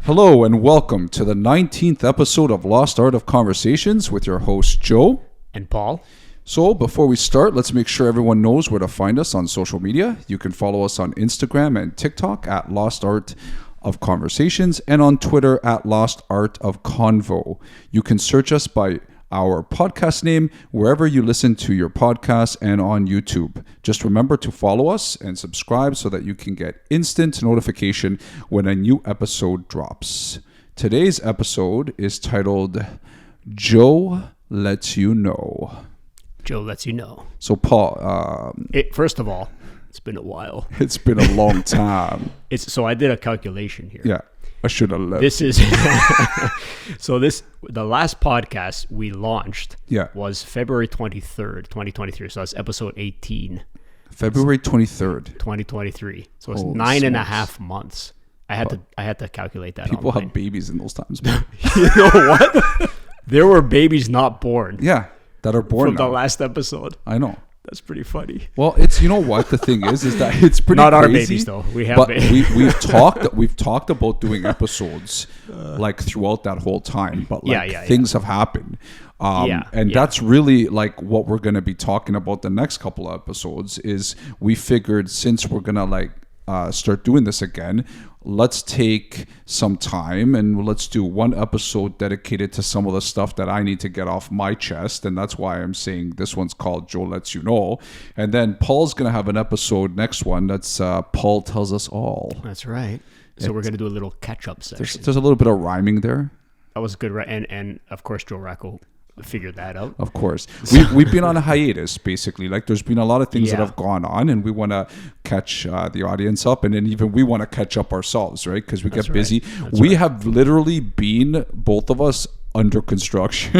Hello and welcome to the 19th episode of Lost Art of Conversations with your host Joe and Paul. So before we start, let's make sure everyone knows where to find us on social media. You can follow us on Instagram and TikTok at Lost Art of Conversations and on Twitter at Lost Art of Convo. You can search us by our podcast name wherever you listen to your podcasts and on YouTube. Just remember to follow us and subscribe so that you can get instant notification when a new episode drops. Today's episode is titled Joe Lets You Know. Joe lets you know. So Paul, First of all, it's been a while. it's been a long time. So I did a calculation here. Yeah, I should have left. This is the last podcast we launched was February 23rd, 2023. So that's episode 18. February 23rd. 2023. So it's Holy 9.5 months. I had to calculate that. People online. have babies in those times, man. You know what? There were babies not born. Yeah, that are born from now. the last episode. I know. That's pretty funny. Well, it's, you know what the thing is that it's pretty not crazy, our babies though. We have but babies. we've talked about doing episodes like throughout that whole time, but like things have happened. That's really like what we're going to be talking about the next couple of episodes is we figured since we're going to start doing this again, let's take some time and let's do one episode dedicated to some of the stuff that I need to get off my chest. And that's why I'm saying this one's called Joe Lets You Know. And then Paul's going to have an episode next one that's Paul Tells Us All. That's right. So we're going to do a little catch-up section. There's a little bit of rhyming there. That was good. And of course, Joe Racco figured that out. Of course. We've been on a hiatus, basically. Like, there's been a lot of things that have gone on, and we want to catch the audience up, and then even we want to catch up ourselves, right? Because we get busy. We have literally been, both of us, under construction.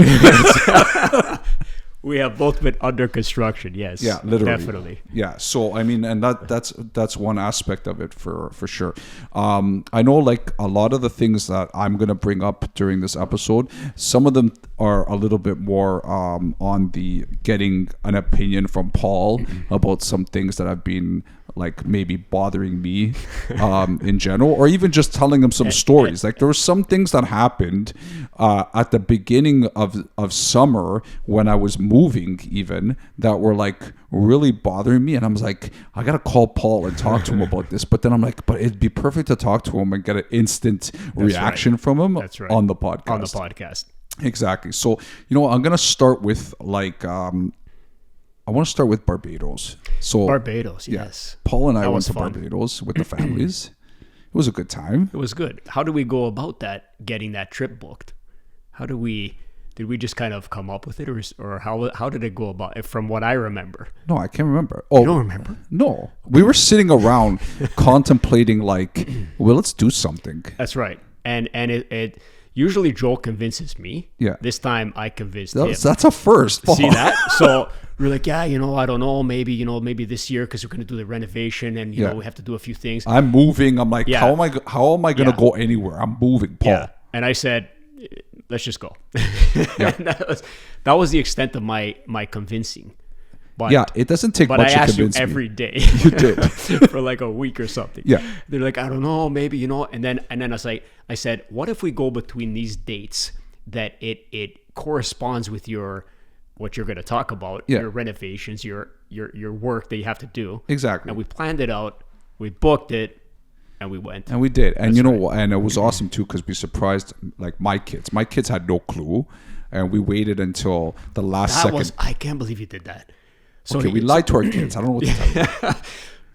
We have both been under construction, yes. Yeah, literally. Definitely. Yeah, so, I mean, and that's one aspect of it for sure. I know, like, a lot of the things that I'm going to bring up during this episode, some of them are a little bit more on the getting an opinion from Paul about some things that have been like maybe bothering me in general, or even just telling him some stories. Like, there were some things that happened at the beginning of summer when I was moving even that were like really bothering me, and I was like, I gotta call Paul and talk to him about this. But then I'm like, but it'd be perfect to talk to him and get an instant reaction from him on the podcast. Exactly. So, you know, I'm gonna start with like I want to start with Barbados. So Barbados, yes. Paul and I went to Barbados with the families. It was a good time. It was good. How do we go about that, getting that trip booked? Did we just kind of come up with it, or how did it go about it from what I remember? No, I can't remember. Oh, you don't remember? No. We were sitting around contemplating like, well, let's do something. That's right. And it usually Joel convinces me. Yeah. This time I convinced him. That's a first, Paul. See that? So we're like, I don't know, maybe this year, because we're going to do the renovation and you know we have to do a few things. I'm moving. I'm like, how am I going to go anywhere? I'm moving, Paul. Yeah. And I said, let's just go. that was the extent of my convincing. But, it doesn't take much to convince me. But I asked you every day. You did. For like a week or something. Yeah. They're like, I don't know, maybe, and then I said, what if we go between these dates that it corresponds with what you're going to talk about, your renovations, your work that you have to do. Exactly. And we planned it out, we booked it, and we went. And we did. And and it was awesome too, because we surprised like my kids. My kids had no clue, and we waited until the last second. I can't believe you did that. So we lied to our kids. I don't know what to tell you.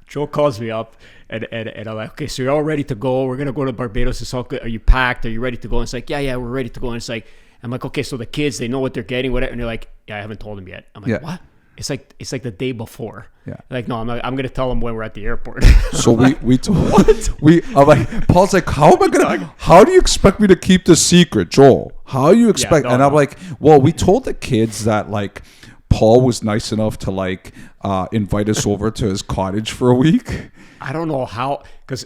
Joe calls me up and I'm like, okay, so you're all ready to go. We're going to go to Barbados. It's all good. Are you packed? Are you ready to go? And it's like, yeah, we're ready to go. And it's like, I'm like, okay, so the kids, they know what they're getting, whatever. And they're like, yeah, I haven't told them yet. I'm like, what? It's like the day before. Yeah. Like, no, I'm going to tell them when we're at the airport. So we told, I'm like, Paul's like, how do you expect me to keep this secret, Joel? How do you expect? I'm like, well, we told the kids that like, Paul was nice enough to like invite us over to his cottage for a week. I don't know how, because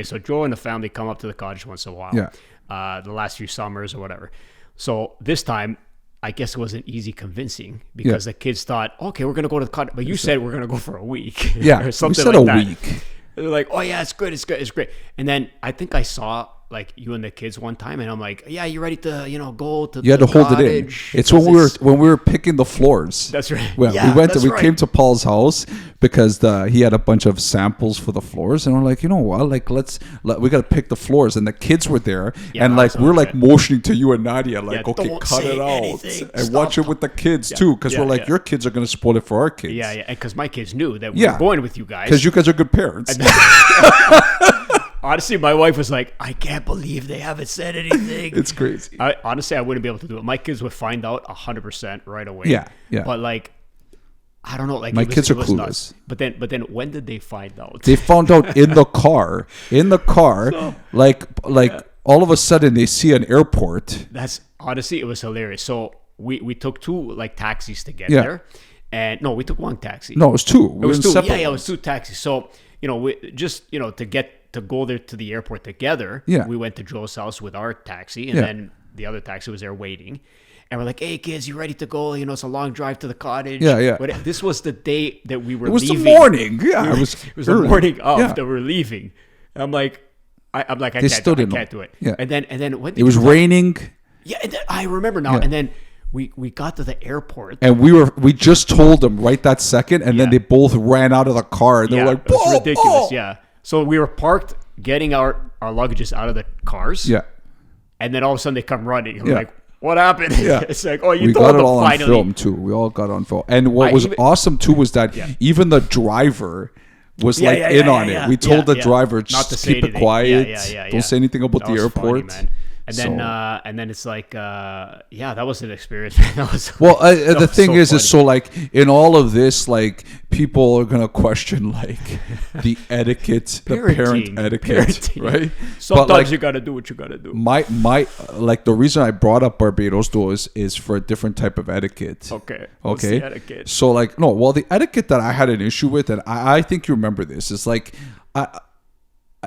so Joe and the family come up to the cottage once in a while. Yeah. The last few summers or whatever. So this time, I guess it wasn't easy convincing because the kids thought, okay, we're gonna go to the cottage, but you said we're gonna go for a week. Yeah, or something we said like a that. week. They're like, oh yeah, it's great. And then I think I saw like you and the kids one time, and I'm like, yeah, you ready to go to You had the to hold it in. cottage? It's Because when we were picking the floors. That's right. Well, Yeah, that's we right. came to Paul's house because he had a bunch of samples for the floors, and we're like, you know what? Like, we got to pick the floors, and the kids were there, Yeah, and I like was we're on like it. motioning to you and Nadia, like, Yeah, okay, don't cut say it out anything. and Stop watch it with the kids too, because we're like, yeah. your kids are gonna spoil it for our kids. Yeah, yeah, because my kids knew that we Yeah. were going with you guys. Because you guys are good parents. Honestly, my wife was like, I can't believe they haven't said anything. It's crazy. Honestly, I wouldn't be able to do it. My kids would find out 100% right away. Yeah, yeah. But like, I don't know. Like, My kids are nuts. clueless. But then, when did they find out? They found out in the car. Like all of a sudden they see an airport. That's honestly, it was hilarious. So we took 2 like taxis to get Yeah. there, and no, we took 1 taxi. No, it was 2. It was 2. Separate Yeah, it ones. was 2 taxis. So we just to go there to the airport together. Yeah. We went to Joe's house with our taxi, and Yeah. then the other taxi was there waiting. And we're like, "Hey kids, you ready to go? It's a long drive to the cottage." Yeah, yeah. But this was the day that we were. It was leaving. the morning. Yeah, it was. It was the early. morning of Yeah. that we're leaving. I'm like, I They can't. still I didn't can't know. do it. Yeah. And then when It was raining, Yeah, and then, I remember now. Yeah. And then we got to the airport. and we just told them right that second, and then Yeah. they both ran out of the car. And they Yeah, were like, it was "Paul, ridiculous. Paul!" Yeah. So we were parked, getting our luggages out of the cars. Yeah. And then all of a sudden they come running. I'm Yeah. like, what happened? Yeah. It's like, oh, you We told got it them all finally. on film too. We all got on film. And what I was even- awesome too was that Yeah. even the driver was Yeah, like yeah, in yeah, on yeah, it. We told yeah, the yeah. driver Not just to say keep it anything. quiet. Yeah. Don't say anything about That the was funny, airport. man. And then, So- and then it's like, that was an experience. Man. That was Well, that the was thing so is funny. so like in all of this, like people are gonna question like the etiquette, the parent Parenting. etiquette, Parenting. right? Sometimes But like you gotta do what you gotta do. my like the reason I brought up Barbados though is for a different type of etiquette. Okay. What's Okay. the etiquette? So like no, well the etiquette that I had an issue with, and I think you remember this, is like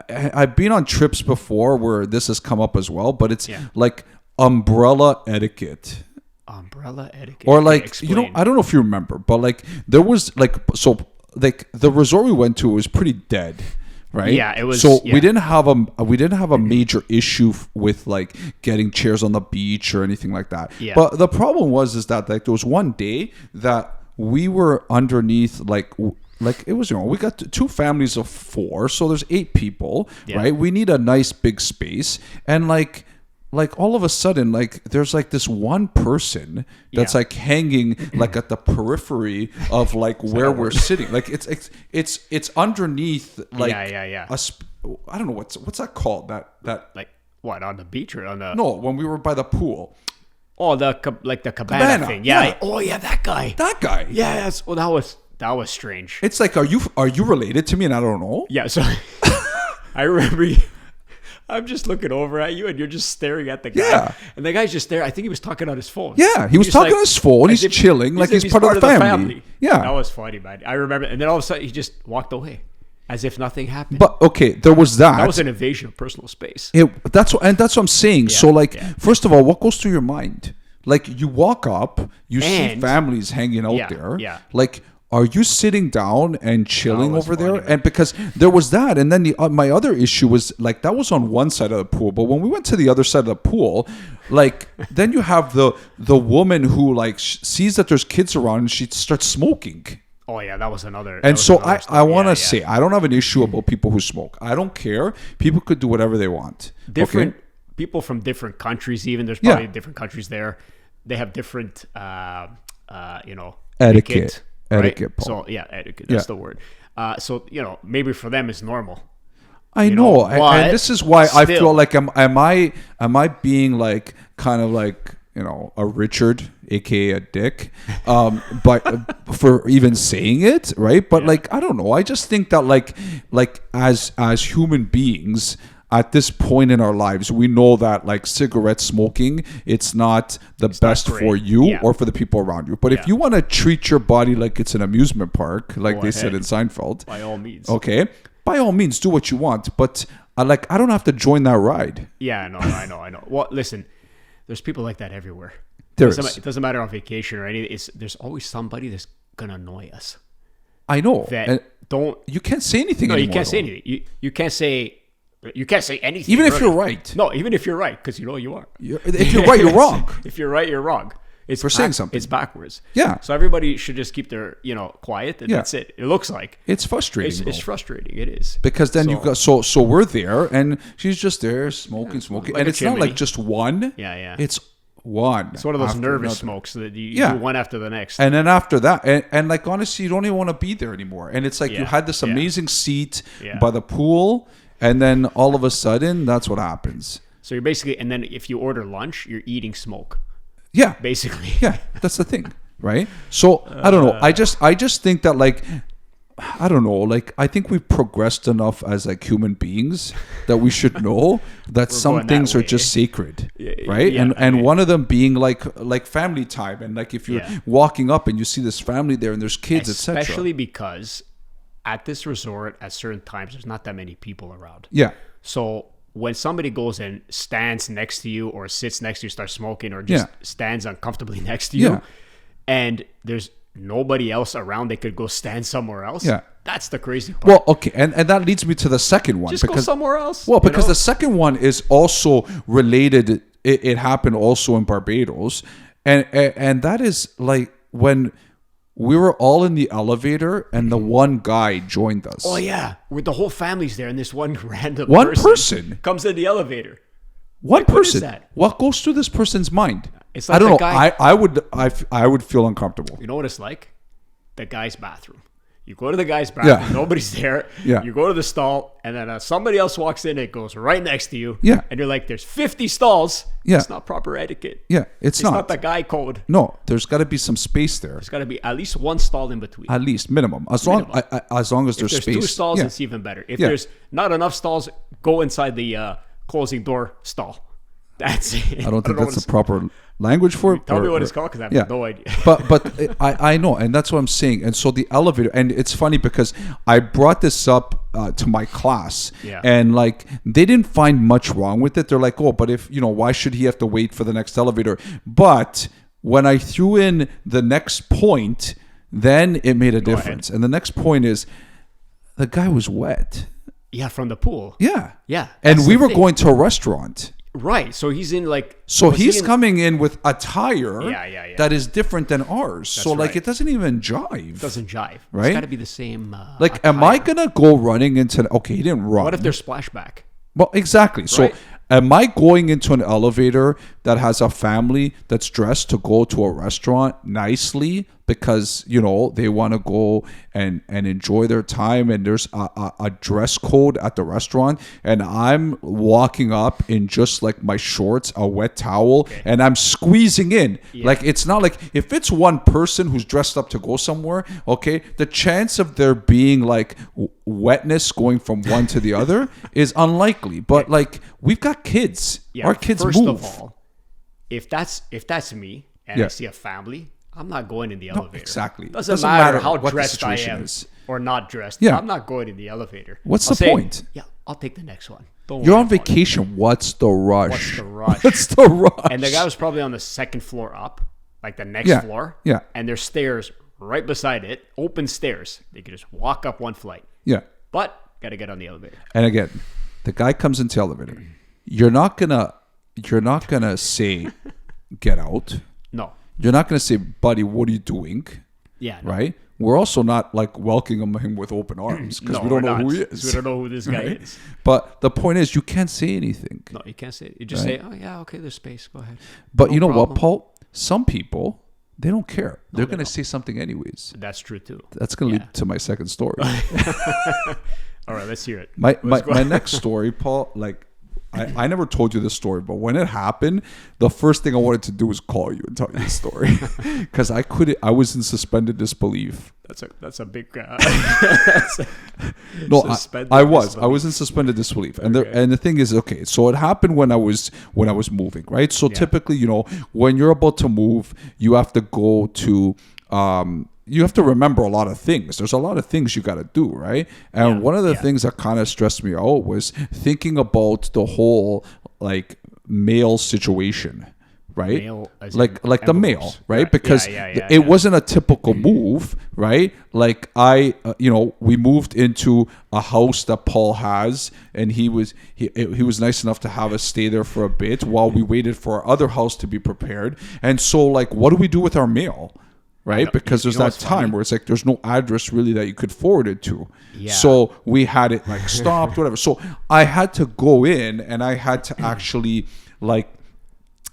I've been on trips before where this has come up as well, but it's Yeah. like umbrella etiquette. Umbrella etiquette. Or Okay, like explain. I don't know if you remember, but like there was like the resort we went to was pretty dead, right? Yeah, it was- So yeah. we didn't have a major issue with like getting chairs on the beach or anything like that. Yeah. But the problem is that like there was one day that we were underneath like it was we got 2 families of 4, so there's 8 people, Yeah. right? We need a nice big space, and like all of a sudden like there's like this one person that's Yeah. like hanging like at the periphery of like where we're sitting, like it's underneath like Yeah. I don't know what's that called, that Like what, on the beach or on the? no, when we were by the pool, Oh, the cabana Cabana, thing. Yeah. yeah. Oh yeah, that guy. that guy. Yeah. That's, well, that was strange. It's like, are you related to me and I don't know? Yeah. So I remember I'm just looking over at you and you're just staring at the guy. Yeah. And the guy's just there. I think he was talking on his phone. Yeah, he was Just talking on his phone. as He's if- chilling, like as if he's part of the family. Yeah. That was funny, man. I remember. And then all of a sudden he just walked away as if nothing happened. But okay, there was that. that was an invasion of personal space. That's what I'm saying. So like, yeah. first of all, what goes through your mind? Like you walk up, you see And- families hanging out Yeah, there. yeah. Like, are you sitting down and chilling was over funny, there? man. And because there was that, and then my other issue was like that was on one side of the pool, but when we went to the other side of the pool, like then you have the woman who like sees that there's kids around and she starts smoking. Oh yeah, that was another. And so another I story. want to Yeah, say I don't have an issue about people who smoke. I don't care. People could do whatever they want. different Okay? people from different countries. Even there's Yeah. probably different countries there. They have different, Etiquette. right? Etiquette, Paul. So yeah, etiquette. That's Yeah. the word. So maybe for them it's normal. I know, know, and but this is why I feel still. like am I being like kind of like a Richard, aka a dick, but for even saying it, right? But like I don't know, I just think that like as human beings at this point in our lives, we know that like cigarette smoking, it's not the best great. for you Yeah. or for the people around you. But if Yeah. you want to treat your body like it's an amusement park, like Go they said ahead. in Seinfeld, By all means. okay, by all means do what you want, but I don't have to join that ride. Yeah, no, I know. Well, listen, there's people like that everywhere. There It is. doesn't matter on vacation or anything. There's always somebody that's gonna annoy us. I know. That And don't. you can't say anything No, anymore. you can't say though. anything. You can't say You can't say anything. Even if really. you're right. No, even if you're right, because you know you are. If you're right, you're wrong. If you're right, you're wrong. It's For saying something. It's backwards. Yeah. So everybody should just keep their, quiet, and Yeah. that's it. It looks like. It's frustrating. It's bro. frustrating. It is. Because then you've got so we're there and she's just there smoking, like and a it's not chimney. like just one. Yeah, yeah. It's one. It's one of those after nervous another. smokes that you Yeah. do one after the next. And then after that, and like honestly, you don't even want to be there anymore. And it's like you Yeah, had this yeah. amazing seat Yeah. by the pool, and then all of a sudden, that's what happens. So you're basically, and then if you order lunch, you're eating smoke, Yeah, basically. yeah, that's the thing, right? So I don't know. I just think that like. I don't know. Like, I think we've progressed enough as like human beings that we should know that some going that things are way. just sacred, Yeah, right? yeah, I and mean- one of them being like family time, and like if you're Yeah. walking up and you see this family there and there's kids, etc. Especially because at this resort, at certain times, there's not that many people around. Yeah, So when somebody goes and stands next to you or sits next to you, starts smoking, or just Yeah. stands uncomfortably next to you, Yeah. and there's nobody else around, they could go stand somewhere else. Yeah. That's the crazy part. Well, okay, and that leads me to the second one Just go somewhere else. Well, you because know? the second one is also related. It happened also in Barbados, and that is like when we were all in the elevator and the one guy joined us. Oh yeah, where the whole family's there, and this one random One person? comes in the elevator. One Like, what is person. that? What goes through this person's mind? It's I like don't the know. guy- I would feel uncomfortable. You know what it's like? The guy's bathroom. You go to the guy's bathroom, Yeah. nobody's there. Yeah. You go to the stall, and then somebody else walks in, it goes right next to you. Yeah. And you're like, there's 50 stalls. Yeah. It's not proper etiquette. Yeah, it's Not the guy code. No, there's got to be some space there, There's got to be at least one stall in between. at least minimum. As long as there's If there's space. two stalls, Yeah. it's even better. If Yeah. there's not enough stalls, go inside the closing door stall. That's it. I don't think know that's what the proper language for it. Tell me or- what or- it's called, because I have yeah. no idea. but I know, and that's what I'm saying. And so the elevator, and it's funny because I brought this up to my class, Yeah. and like they didn't find much wrong with it. They're like, oh, but if why should he have to wait for the next elevator? But when I threw in the next point, then it made a difference. And the next point is the guy was wet. Yeah, from the pool. Yeah, Yeah. and that's we the were thing. going to a restaurant. Right. So he's in like. So was he he's in- coming in with attire Yeah. that is different than ours. So like right. it doesn't even jive. Doesn't jive. Right? It's got to be the same. Like, am I attire. gonna go running into? Okay, he didn't run. What if there's splashback? Well, exactly. So, Right. am I going into an elevator that has a family that's dressed to go to a restaurant nicely because they want to go and enjoy their time, and there's a dress code at the restaurant, and I'm walking up in just like my shorts, a wet towel, and I'm squeezing in. Like, it's not like if it's one person who's dressed up to go somewhere. Okay, the chance of there being like wetness going from one to the other is unlikely. But like, we've got kids. Yeah. Our kids First move. of all, if that's me and Yeah. I see a family, I'm not going in the elevator. exactly. Doesn't matter how what the dressed I situation am is. or not dressed. Yeah. I'm not going in the elevator. What's I'll the point? Yeah, I'll take the next one. Don't You're worry on about it. vacation. What's the rush? What's the rush? What's the rush? And the guy was probably on the second floor up, like the next Yeah, floor. yeah. And there's stairs right beside it, open stairs. They could just walk up one flight. Yeah. But gotta get on the elevator. And again, the guy comes into the elevator. You're not gonna say, get out. No. You're not gonna say, buddy, what are you doing? Yeah. No. Right? We're also not like welcoming him with open arms because No, we don't we're know who not, he 'cause is. We don't know who this guy Right? is. But the point is, you can't say anything. No, you can't say it. You just Right. say, oh, yeah, okay, there's space. Go ahead. But No you know problem. what, Paul? Some people, they don't care. They're they going to don't. say something anyways. That's true, too. That's going to Yeah. lead to my second story. All right, let's hear it. My Let's go. next story, Paul, like, I never told you this story, but when it happened, the first thing I wanted to do was call you and tell you the story. Because I was in suspended disbelief. That's a big. No, Suspended I was disbelief. in suspended disbelief, and Okay. the thing is, okay, so it happened when I was moving, right? So typically, when you're about to move, you have to go to you have to remember a lot of things. There's a lot of things you got to do, right? And Yeah, one of the yeah. things that kind of stressed me out was thinking about the whole like mail situation, right? Mail as like in the mail, envelopes. right? Right. Because Yeah, it wasn't a typical move, right? Like we moved into a house that Paul has, and he was nice enough to have us stay there for a bit while we waited for our other house to be prepared. And so, like, what do we do with our mail? Right? Because there's that what's time funny? where it's like there's no address really that you could forward it to. Yeah. So we had it like stopped, whatever. So I had to go in and I had to actually like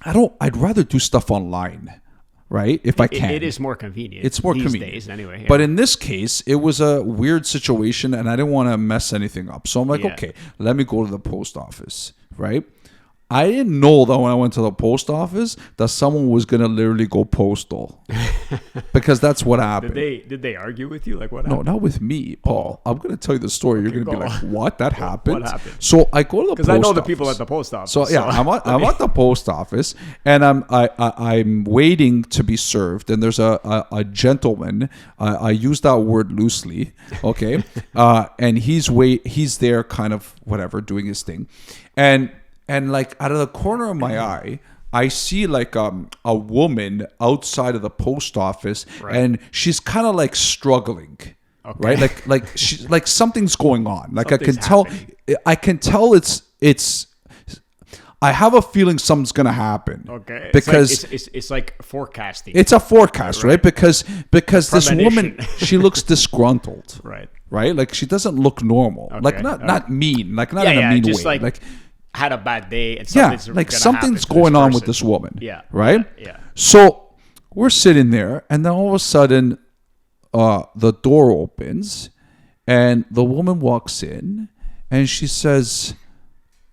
I'd rather do stuff online, right? If I can. It is more convenient. It's more these convenient. days anyway. Yeah. But in this case, it was a weird situation and I didn't want to mess anything up. So I'm like, Yeah. okay, let me go to the post office, right? I didn't know that when I went to the post office that someone was going to literally go postal because that's what happened. Did they argue with you? Like what No, happened? not with me, Paul. I'm going to tell you the story. You're going to be go like, on. what? That happened? happened? So I go to the post Because I know the office. people at the post office. So yeah, I'm at the post office and I'm waiting to be served. And there's a gentleman. I use that word loosely, okay? And he's there, kind of whatever, doing his thing, and like out of the corner of my eye, I see like a woman outside of the post office, Right. and she's kind of like struggling. Okay. Right, like she's like something's going on. Like Something's I can tell it's. I have a feeling something's gonna happen. Okay. Because it's like forecasting. it's a forecast, right? Because this Premonition. woman, she looks disgruntled. right. Right, like she doesn't look normal. Like Okay. not mean, like not Yeah, in a yeah, mean just way. like had a bad day and yeah, something's like gonna something's happen to going on with person. this woman. Yeah. Right. Yeah. So we're sitting there, and then all of a sudden, the door opens, and the woman walks in, and she says,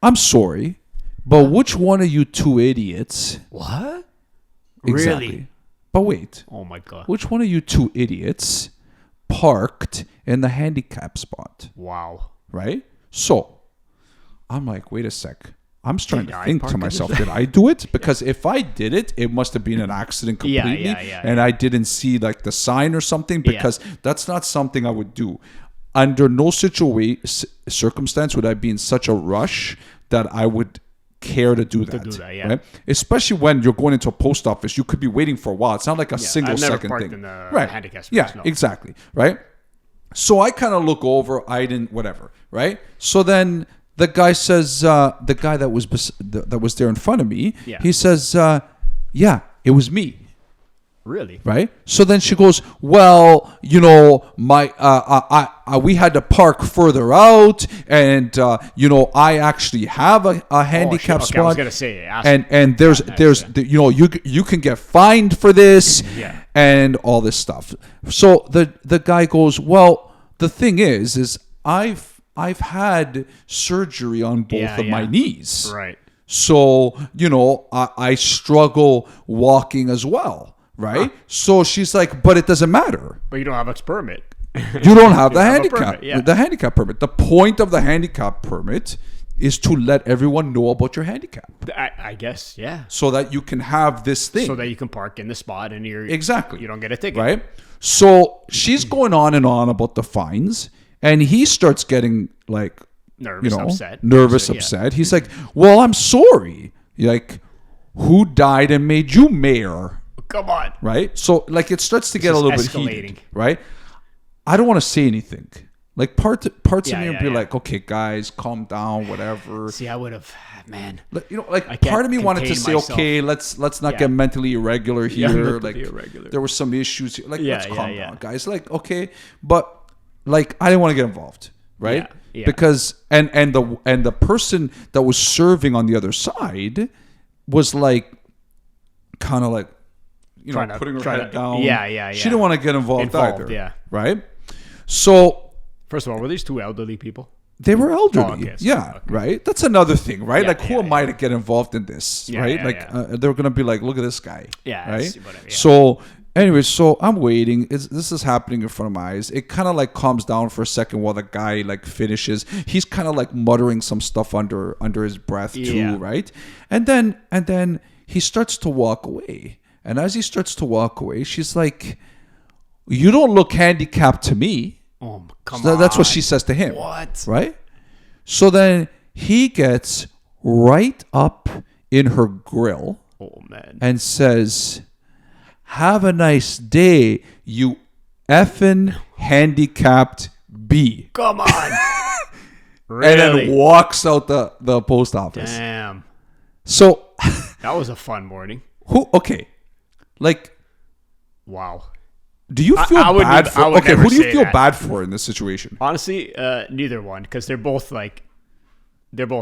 "I'm sorry, but which one of you two idiots?" What? Exactly. Really? But wait, Oh my god. which one of you two idiots parked in the handicap spot? Wow. Right? So I'm like, wait a sec. I'm starting Did to I think park to in myself, this- did I do it? Because if I did it, it must have been an accident Yeah, completely. yeah, And I didn't see like the sign or something, because that's not something I would do. Under no circumstance would I be in such a rush that I would care to do that. yeah. Right? Especially when you're going into a post office, you could be waiting for a while. It's not like a single I've never second parked thing. in the right. handicap space, Yeah, no. exactly. Right. So I kind of look over. I didn't, whatever. Right. So then the guy says, the guy that was there in front of me, Yeah. he says, yeah, it was me. Really? Right. So then she goes, well, you know, we had to park further out, and you know, I actually have a handicap okay, spot. I was gonna say, ask- and there's you know, you can get fined for this, Yeah. and all this stuff. So the guy goes, well, the thing is I've had surgery on both Yeah, of my yeah. knees. Right. So, you know, I struggle walking as well, right? So she's like, but it doesn't matter. But you don't have a permit. You don't have the have a handicap. permit, yeah. The handicap permit. The point of the handicap permit is to let everyone know about your handicap I guess, yeah. so that you can have this thing. So that you can park in the spot and Exactly. you don't get a ticket. Right? So she's going on and on about the fines, and he starts getting like, Nervous, upset. nervous, So, yeah. upset. He's like, well, I'm sorry. Like, who died and made you mayor? Come on. Right? So, like, it starts to get a is little bit escalating. heated. Right? I don't want to say anything. Like, parts of Yeah, me would yeah, be yeah. like, okay, guys, calm down, whatever. See, I would have, man. Like, you know, like, can't part of me wanted to contain say, myself. okay, let's not Yeah. get mentally irregular here. mentally Like, irregular. there were some issues here. Like, Yeah, let's yeah, calm yeah. down, guys. Like, okay, but like, I didn't want to get involved, right? Yeah, yeah. Because and the person that was serving on the other side was like, kind of like, you know, Trying to- putting her trying head to- down. yeah, yeah, She yeah. didn't want to get involved Involved, either. yeah. Right. So First of all, were these two elderly people? they were elderly. Oh, okay, so- yeah, okay. right. That's another thing, right? Yeah, like, who yeah, am I to get involved in this, Yeah, right? yeah, like, yeah. they're gonna be like, look at this guy, Yeah, right? it's whatever, yeah. So, anyway, so I'm waiting. This is happening in front of my eyes. It kind of like calms down for a second while the guy like finishes. He's kind of like muttering some stuff under his breath too, Yeah. right? And then he starts to walk away. And as he starts to walk away, she's like, "You don't look handicapped to me." Oh, come So on. that's what she says to him. What? Right? So then he gets right up in her grill, Oh man. and says, "Have a nice day, you effing handicapped B." Come on. And then Really? walks out the post office. Damn. So That was a fun morning. okay. Like, Wow. do you feel I would bad nev- for I would okay, never who do you say feel that. bad for in this situation? Honestly, neither one, because they're both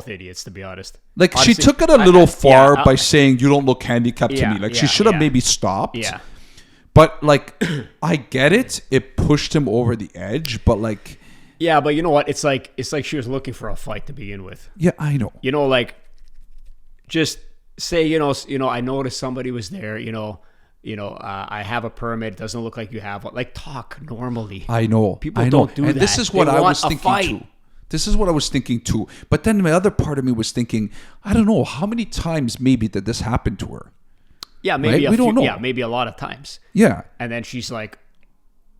idiots, to be honest. Like, Honestly, she took it a little far yeah, by saying you don't look handicapped to Yeah, me. Like, yeah, she should have yeah. maybe stopped. Yeah. But like, I get it. It pushed him over the edge. But like, Yeah, but you know what? It's like she was looking for a fight to begin with. yeah, I know. You know, like, just say, I noticed somebody was there. I have a permit. It doesn't look like you have one. Like, talk normally. I know. People I know. don't do and that. this is what They I want was a thinking fight. too. This is what I was thinking too. But then my other part of me was thinking, I don't know how many times maybe did this happen to her. Yeah, maybe Right? We don't know. Yeah, maybe a lot of times. Yeah. And then she's like,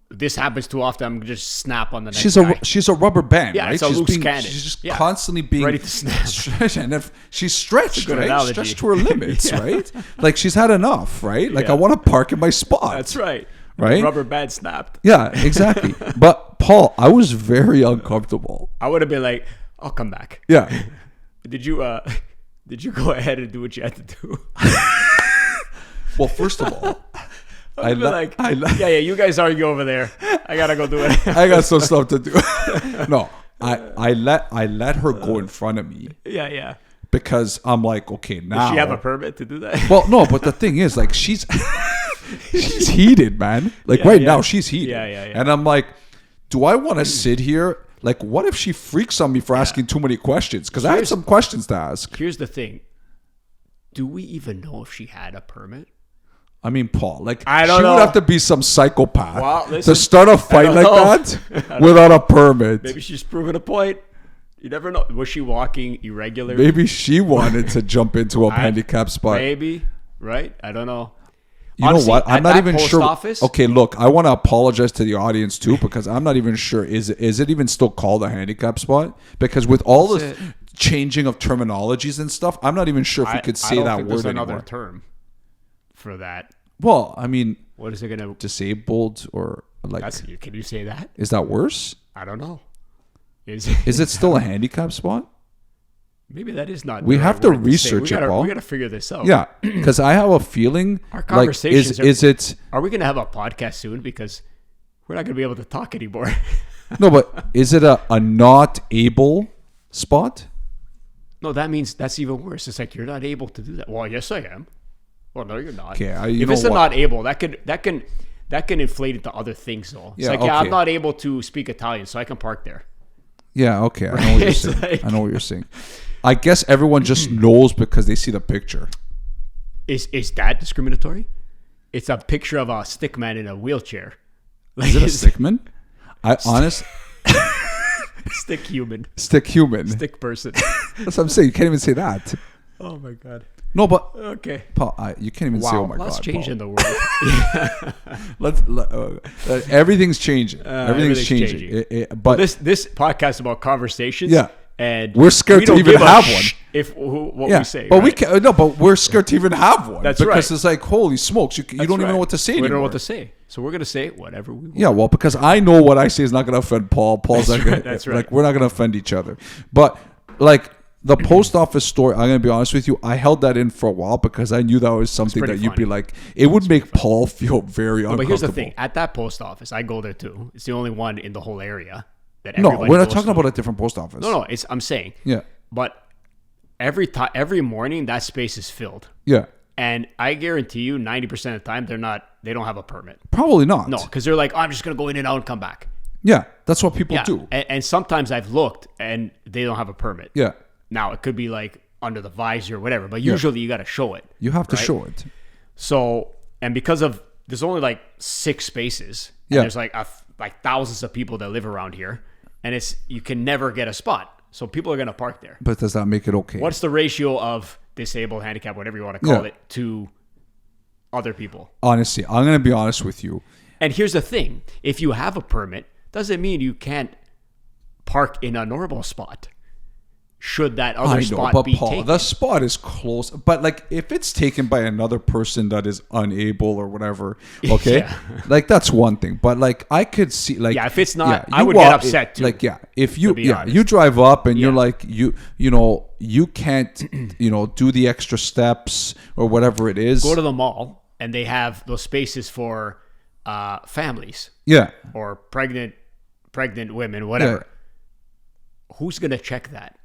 "This happens too often. I'm gonna just snap on the next She's guy." a rubber band, Yeah, right? it's a she's loose cannon. She's just Yeah. constantly being Ready to snap. stretched, and if she's stretched, good right? analogy. Stretched to her limits, Yeah. right? Like, she's had enough, right? Like, Yeah. I want to park in my spot. That's right. Right? Rubber band snapped. Yeah, exactly. But Paul, I was very uncomfortable. I would have been like, "I'll come back." Yeah. Did you go ahead and do what you had to do? Well, first of all, I yeah, you guys argue over there. I gotta go do it. I got some stuff to do. No, I let her go in front of me yeah. because I'm like, okay, now. Does she have a permit to do that? Well, no, but the thing is, like, she's heated, man. Like, Yeah, right yeah. now, she's heated. Yeah. And I'm like, do I want to sit here? Like, what if she freaks on me for asking too many questions? Because I had Here's- some questions to ask. Here's the thing. Do we even know if she had a permit? I mean, Paul, like, I don't she know. would have to be some psychopath Well, listen, to start a fight don't like know. that without a permit. Maybe she's proven a point. You never know. Was she walking irregular? Maybe she wanted to jump into a handicap spot. Maybe, right? I don't know. You Honestly, know what? I'm at not that even post sure. office- Okay, look, I want to apologize to the audience too because I'm not even sure. Is it even still called a handicap spot? Because with all the That's it. changing of terminologies and stuff, I'm not even sure if we could say I don't that think word there's another anymore. term for that. Well, I mean, What is it gonna? disabled or like, Can you say that? is that worse? I don't know. Is it still a handicap spot? Maybe that is not. We the have right to word say. research it, Paul. We gotta figure this out. Yeah, because I have a feeling Our like conversations is it Are we gonna have a podcast soon? Because we're not gonna be able to talk anymore. no, but is it a not able spot? No, that means that's even worse. It's like you're not able to do that. Well, yes, I am. Well, no, you're not. Okay, if it's a not able, that can inflate into other things though. It's Yeah, like, yeah, I'm okay. not able to speak Italian, so I can park there. Yeah, okay. I know what you're It's saying. like- I know what you're saying. I guess everyone just knows because they see the picture. Is that discriminatory? It's a picture of a stick man in a wheelchair. Like, Is it a it's- stickman? I honest stick human, stick human. stick person. That's what I'm saying. You can't even say that. Oh my god. No, but Okay. Paul, you can't even say, Wow, "Oh my lots god." changed Paul. in the world. Everything's changing. Everything's everything's changing. changing. But This podcast is about conversations. Yeah. and We're scared we to don't even give a have sh- one. If what yeah, we say, but we right? can no. But we're scared to even have one. That's because right. it's like, holy smokes, you don't even know what to say We anymore. don't know what to say, so we're gonna say whatever we want. Yeah, well, because I know what I say is not going to offend Paul. Paul's not going to. That's right. Like, we're not going to offend each other. But like the post office story, I'm going to be honest with you. I held that in for a while because I knew that was something that pretty you'd be funny. like. It would make Paul feel very uncomfortable. But here's the thing: at that post office, I go there too. It's the only one in the whole area that No, everybody we're not goes talking to. about a different post office. No, I'm saying. Yeah, But every morning that space is filled, yeah, and I guarantee you, 90% of the time they don't have a permit. probably not. No, because they're like, I'm just gonna go in and out and come back. Yeah, that's what people Yeah, do. and sometimes I've looked and they don't have a permit. Yeah, Now it could be like under the visor or whatever, but usually you got to show it. you have to Right? show it. So, and because of there's only like 6 spaces, and Yeah. there's like thousands of people that live around here, and you can never get a spot. So people are gonna park there. But does that make it okay? What's the ratio of disabled, handicap, whatever you want to call Yeah. it, to other people? Honestly, I'm going to be honest with you. And here's the thing: if you have a permit, doesn't mean you can't park in a normal spot. should that I other know, spot but be Paul, taken? the spot is close. But like, if it's taken by another person that is unable or whatever, okay, Yeah. like that's one thing. But like, I could see, like, Yeah, if it's not, I you would get upset too. Like, yeah, if you, be honest. you drive up and you're Yeah. like, you know, you can't, do the extra steps or whatever it is. Go to the mall and they have those spaces for families Yeah, or pregnant women, whatever. Who's gonna check that?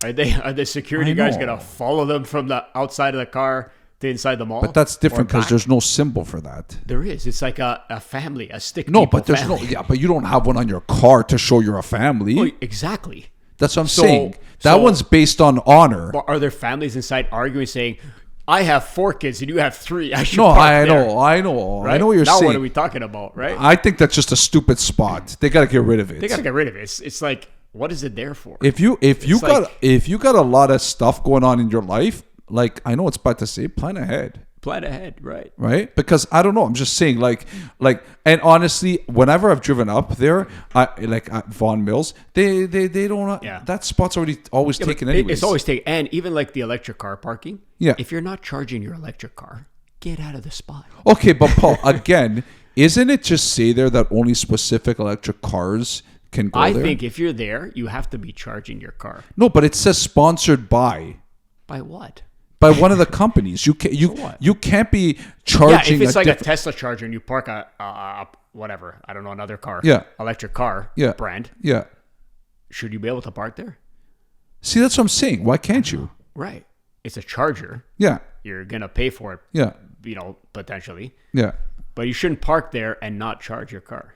Are the security I guys know. gonna follow them from the outside of the car to inside the mall? but that's different Or because back? there's no symbol for that. There is. It's like a family, a stick. No, people but there's family. no. Yeah, but you don't have one on your car to show you're a family. Oh, exactly. That's what I'm So- saying. That so- one's based on honor. But are there families inside arguing, saying, "I have 4 kids and you have 3. I should No, park I there." know, I know, Right? I know what you're now saying. what are we talking about, right? I think that's just a stupid spot. They got to get rid of it. They gotta get rid of it. It's like, what is it there for? if you It's got like- if you got a lot of stuff going on in your life, like I know it's bad to say, plan ahead, Plan ahead, right? right? Because I don't know. I'm just saying, like, and honestly, whenever I've driven up there, I like at Vaughan Mills, they don't. Yeah. That spot's always Yeah, taken but anyways. it's always taken. And even like the electric car parking. Yeah. If you're not charging your electric car, get out of the spot. Okay, but Paul, again, isn't it just say there that only specific electric cars can go I there? think if you're there, you have to be charging your car. No, but it says sponsored by What? one of the companies. You can what? you can't be Yeah, charging. if it's like a different- Tesla charger and you park a whatever, I don't know, another car. Yeah. Electric car. Yeah. Brand. yeah. Should you be able to park there? See, that's what I'm saying. Why can't you? Right. It's a charger. Yeah, You're gonna pay for it, yeah, potentially. yeah. But you shouldn't park there and not charge your car.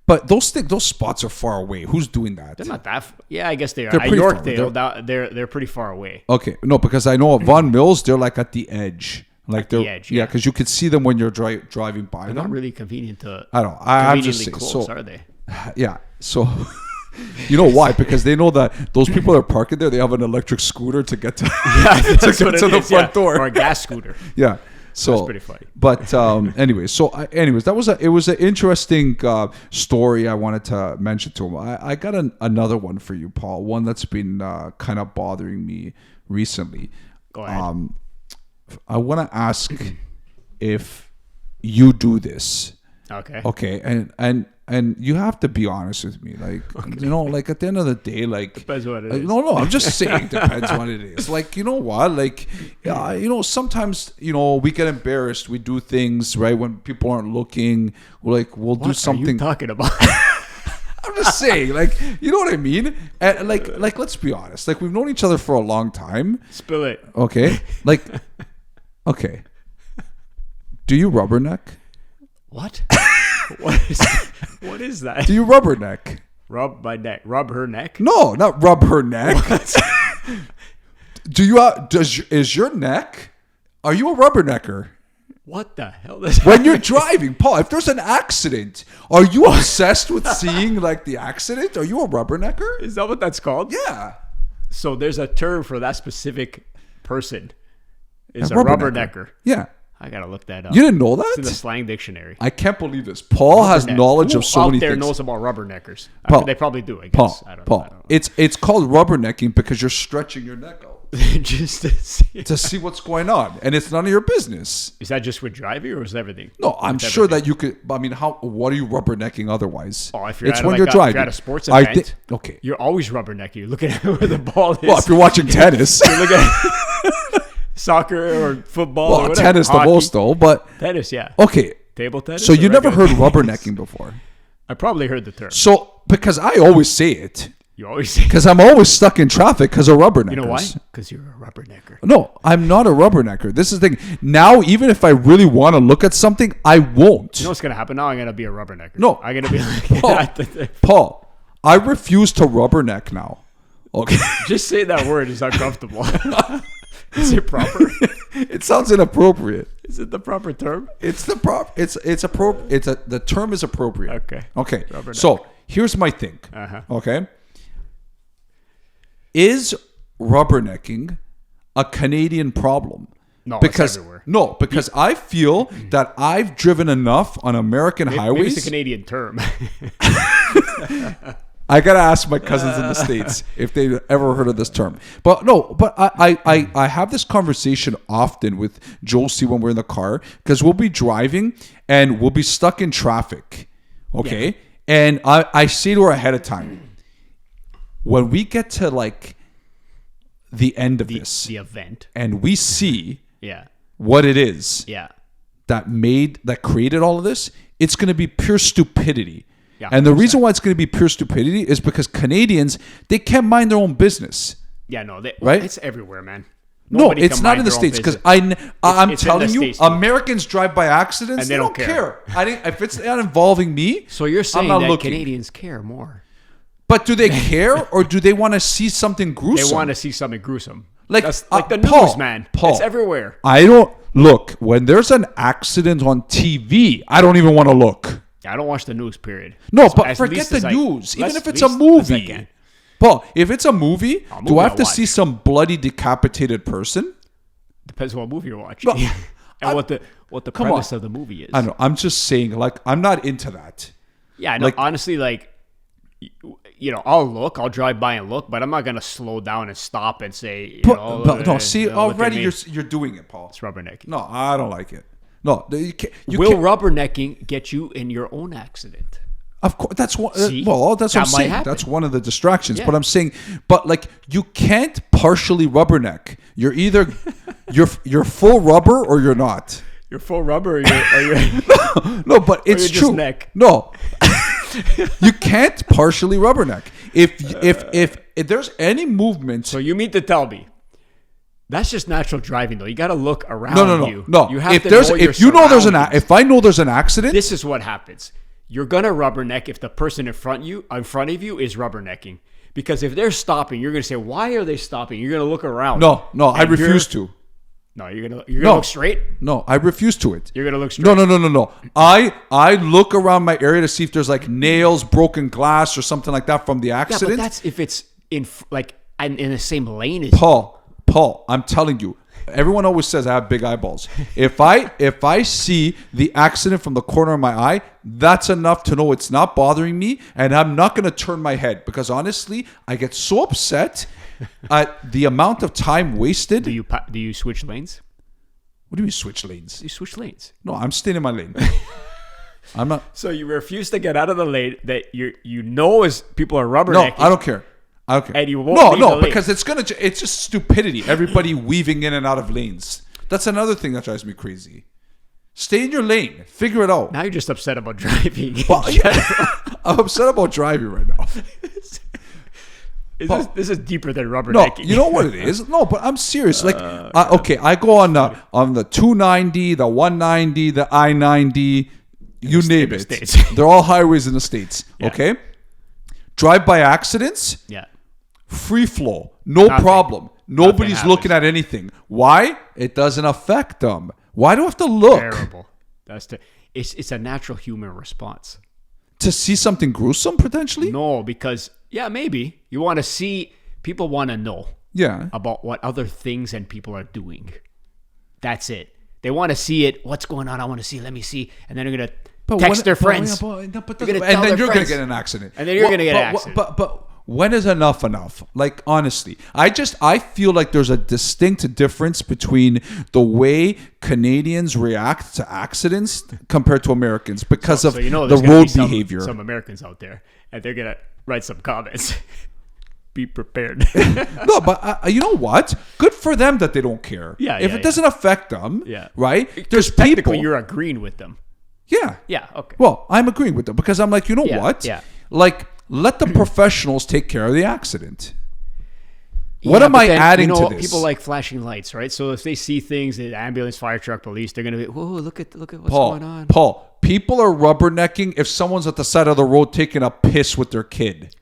But those spots are far away. Who's doing that? They're not that. Yeah, I guess they are. They're At pretty far. Yorkdale, they're pretty far away. Okay, no, because I know at Vaughan Mills, they're like at the edge. Like the they're edge, yeah, yeah. because you could see them when you're driving by They're them. not really convenient to. I don't know. I'm just conveniently saying. close, So are they? yeah, so you know why? Because they know that those people that are parking there, they have an electric scooter to get to Yeah, to that's get what to it the is, front yeah. door. Or a gas scooter. Yeah. So That's pretty funny. But anyways, that was it was an interesting story I wanted to mention to him. I got another one for you, Paul. One that's been kind of bothering me recently. Go ahead. I want to ask if you do this. Okay. Okay, and you have to be honest with me, like like at the end of the day, like Depends what it is. No, I'm just saying depends what it is. Like you know what, like sometimes we get embarrassed. We do things right when people aren't looking. We'll do What are you something. talking about? I'm just saying, like you know what I mean. And like let's be honest. Like we've known each other for a long time. Spill it. Okay, like okay. Do you rubberneck? What? What is that? Do you rubberneck? Rub my neck. Rub her neck. No, not rub her neck. Do you? Is your neck? Are you a rubbernecker? What the hell is When you're driving, Paul, if there's an accident, are you obsessed with seeing like the accident? Are you a rubbernecker? Is that what that's called? Yeah. So there's a term for that specific person. It's a rubbernecker. rubbernecker. Yeah. I gotta look that up. You didn't know It's in the that? slang dictionary. I can't believe this. Paul has Rubberneck. knowledge Who of so out many there things. knows about rubberneckers? Paul. They probably do. I guess. Paul, I don't Paul, know. it's called rubbernecking because you're stretching your neck out Just to see. to see what's going on, and it's none of your business. Is that just with driving or is it everything? No, I'm With sure everything? that you could. I mean, what are you rubbernecking otherwise? Oh, if you're it's at when like you're if driving. you're at a sports I event, thi- okay. you're always rubbernecking. You're looking at where the ball is. Well, if you're watching tennis, You look at soccer or football or well, whatever. tennis the Hockey. most though. But Tennis, yeah. okay, Table tennis. so or you never regular heard tennis? rubbernecking before. I probably heard the term. So because I always say it, You always say. because I'm always stuck in traffic because of rubberneckers. You know why? Because you're a rubbernecker. No, I'm not a rubbernecker. This is the thing. Now, even if I really want to look at something, I won't. You know what's gonna happen now? I'm gonna be a rubbernecker. No. I'm gonna be like, Paul, Paul, I refuse to rubberneck now. Okay. just say that word is uncomfortable. Is it proper? It sounds inappropriate. Is it the proper term? It's the the term is appropriate. Okay. Okay. Rubberneck. So here's my thing. Uh-huh. Okay. Is rubbernecking a Canadian problem? No, it's because everywhere. no, because I feel that I've driven enough on American Maybe highways. it's a Canadian term. I gotta ask my cousins in the States if they ever heard of this term. But no, but I have this conversation often with Josie when we're in the car because we'll be driving and we'll be stuck in traffic. Okay. Yeah. And I say to her ahead of time, when we get to like the end of the event, and we see yeah, what it is yeah, that created all of this, it's going to be pure stupidity. Yeah, and the reason why it's going to be pure stupidity is because Canadians, they can't mind their own business. Yeah, no, right? It's everywhere, man. Nobody it's not in the States because I'm telling you, States, Americans drive by accidents and they don't care. If it's not involving me, so you're saying that looking. Canadians care more. But do they care or do they want to see something gruesome? They want to see something gruesome. Like, that's like the news, man. It's everywhere. I don't look when there's an accident on TV. I don't even want to look. I don't watch the news, period. No, so but forget the news. Even if it's a movie. Paul, if it's a movie, do I have to see some bloody decapitated person? Depends what movie you're watching. No, and what the premise of the movie is. I know. I'm just saying, like, I'm not into that. Yeah, I know. Like, honestly, like, you know, I'll drive by and look, but I'm not going to slow down and stop and say, already you're doing it, Paul. It's rubbernecking. No, I don't like it. No, will rubbernecking get you in your own accident? Of course, that's one. That's what I'm saying. Happen. That's one of the distractions. Yeah. But I'm saying, like, you can't partially rubberneck. You're either you're full rubber or you're not. You're full rubber, or you're no, but it's true. Just neck. No, you can't partially rubberneck. If there's any movement, so you mean to tell me. That's just natural driving, though. You got to look around you. No. You have if to there's, know if you know there's if I know there's an accident, this is what happens. You're gonna rubberneck if the person in front of you is rubbernecking. Because if they're stopping, you're gonna say, "Why are they stopping?" You're gonna look around. No, I refuse to. No, you're gonna look straight. No, I refuse to it. You're gonna look straight. No. I look around my area to see if there's like nails, broken glass, or something like that from the accident. Yeah, but that's if it's in the same lane as Paul, I'm telling you, everyone always says I have big eyeballs. If I see the accident from the corner of my eye, that's enough to know it's not bothering me, and I'm not going to turn my head because honestly, I get so upset at the amount of time wasted. Do you switch lanes? What do you mean switch lanes? You switch lanes. No, I'm staying in my lane. I'm not. So you refuse to get out of the lane that you know is people are rubbernecking. No, I don't care. Okay. And you won't because it's just stupidity. Everybody weaving in and out of lanes. That's another thing that drives me crazy. Stay in your lane. Figure it out. Now you're just upset about driving. I'm upset about driving right now. This is deeper than rubbernecking. No, you know what it is? No, but I'm serious. Like, I go on the 290, the 190, the I-90, you name it. They're all highways in the States. Yeah. Okay? Drive-by accidents. Yeah. Free flow, nothing. Problem. Nobody's looking at anything. Why? It doesn't affect them. Why do I have to look? Terrible. It's a natural human response. To see something gruesome, potentially? No, because maybe you want to see. People want to know. Yeah. About what other things and people are doing. That's it. They want to see it. What's going on? I want to see. Let me see. And then they're gonna text their friends. And then you're gonna get an accident. And then you're gonna get an accident. But when is enough? Like, honestly, I feel like there's a distinct difference between the way Canadians react to accidents compared to Americans because of the road behavior. Some Americans out there, and they're gonna write some comments. Be prepared. No, but you know what? Good for them that they don't care. Yeah. If it doesn't affect them, right? There's technically you're agreeing with them. Yeah. Yeah. Okay. Well, I'm agreeing with them because I'm like, you know what? Yeah. Like, let the professionals take care of the accident. What am I adding to this? People like flashing lights, right? So if they see things, the ambulance, fire truck, police, they're gonna be, whoa, look at what's going on. Paul, people are rubbernecking if someone's at the side of the road taking a piss with their kid.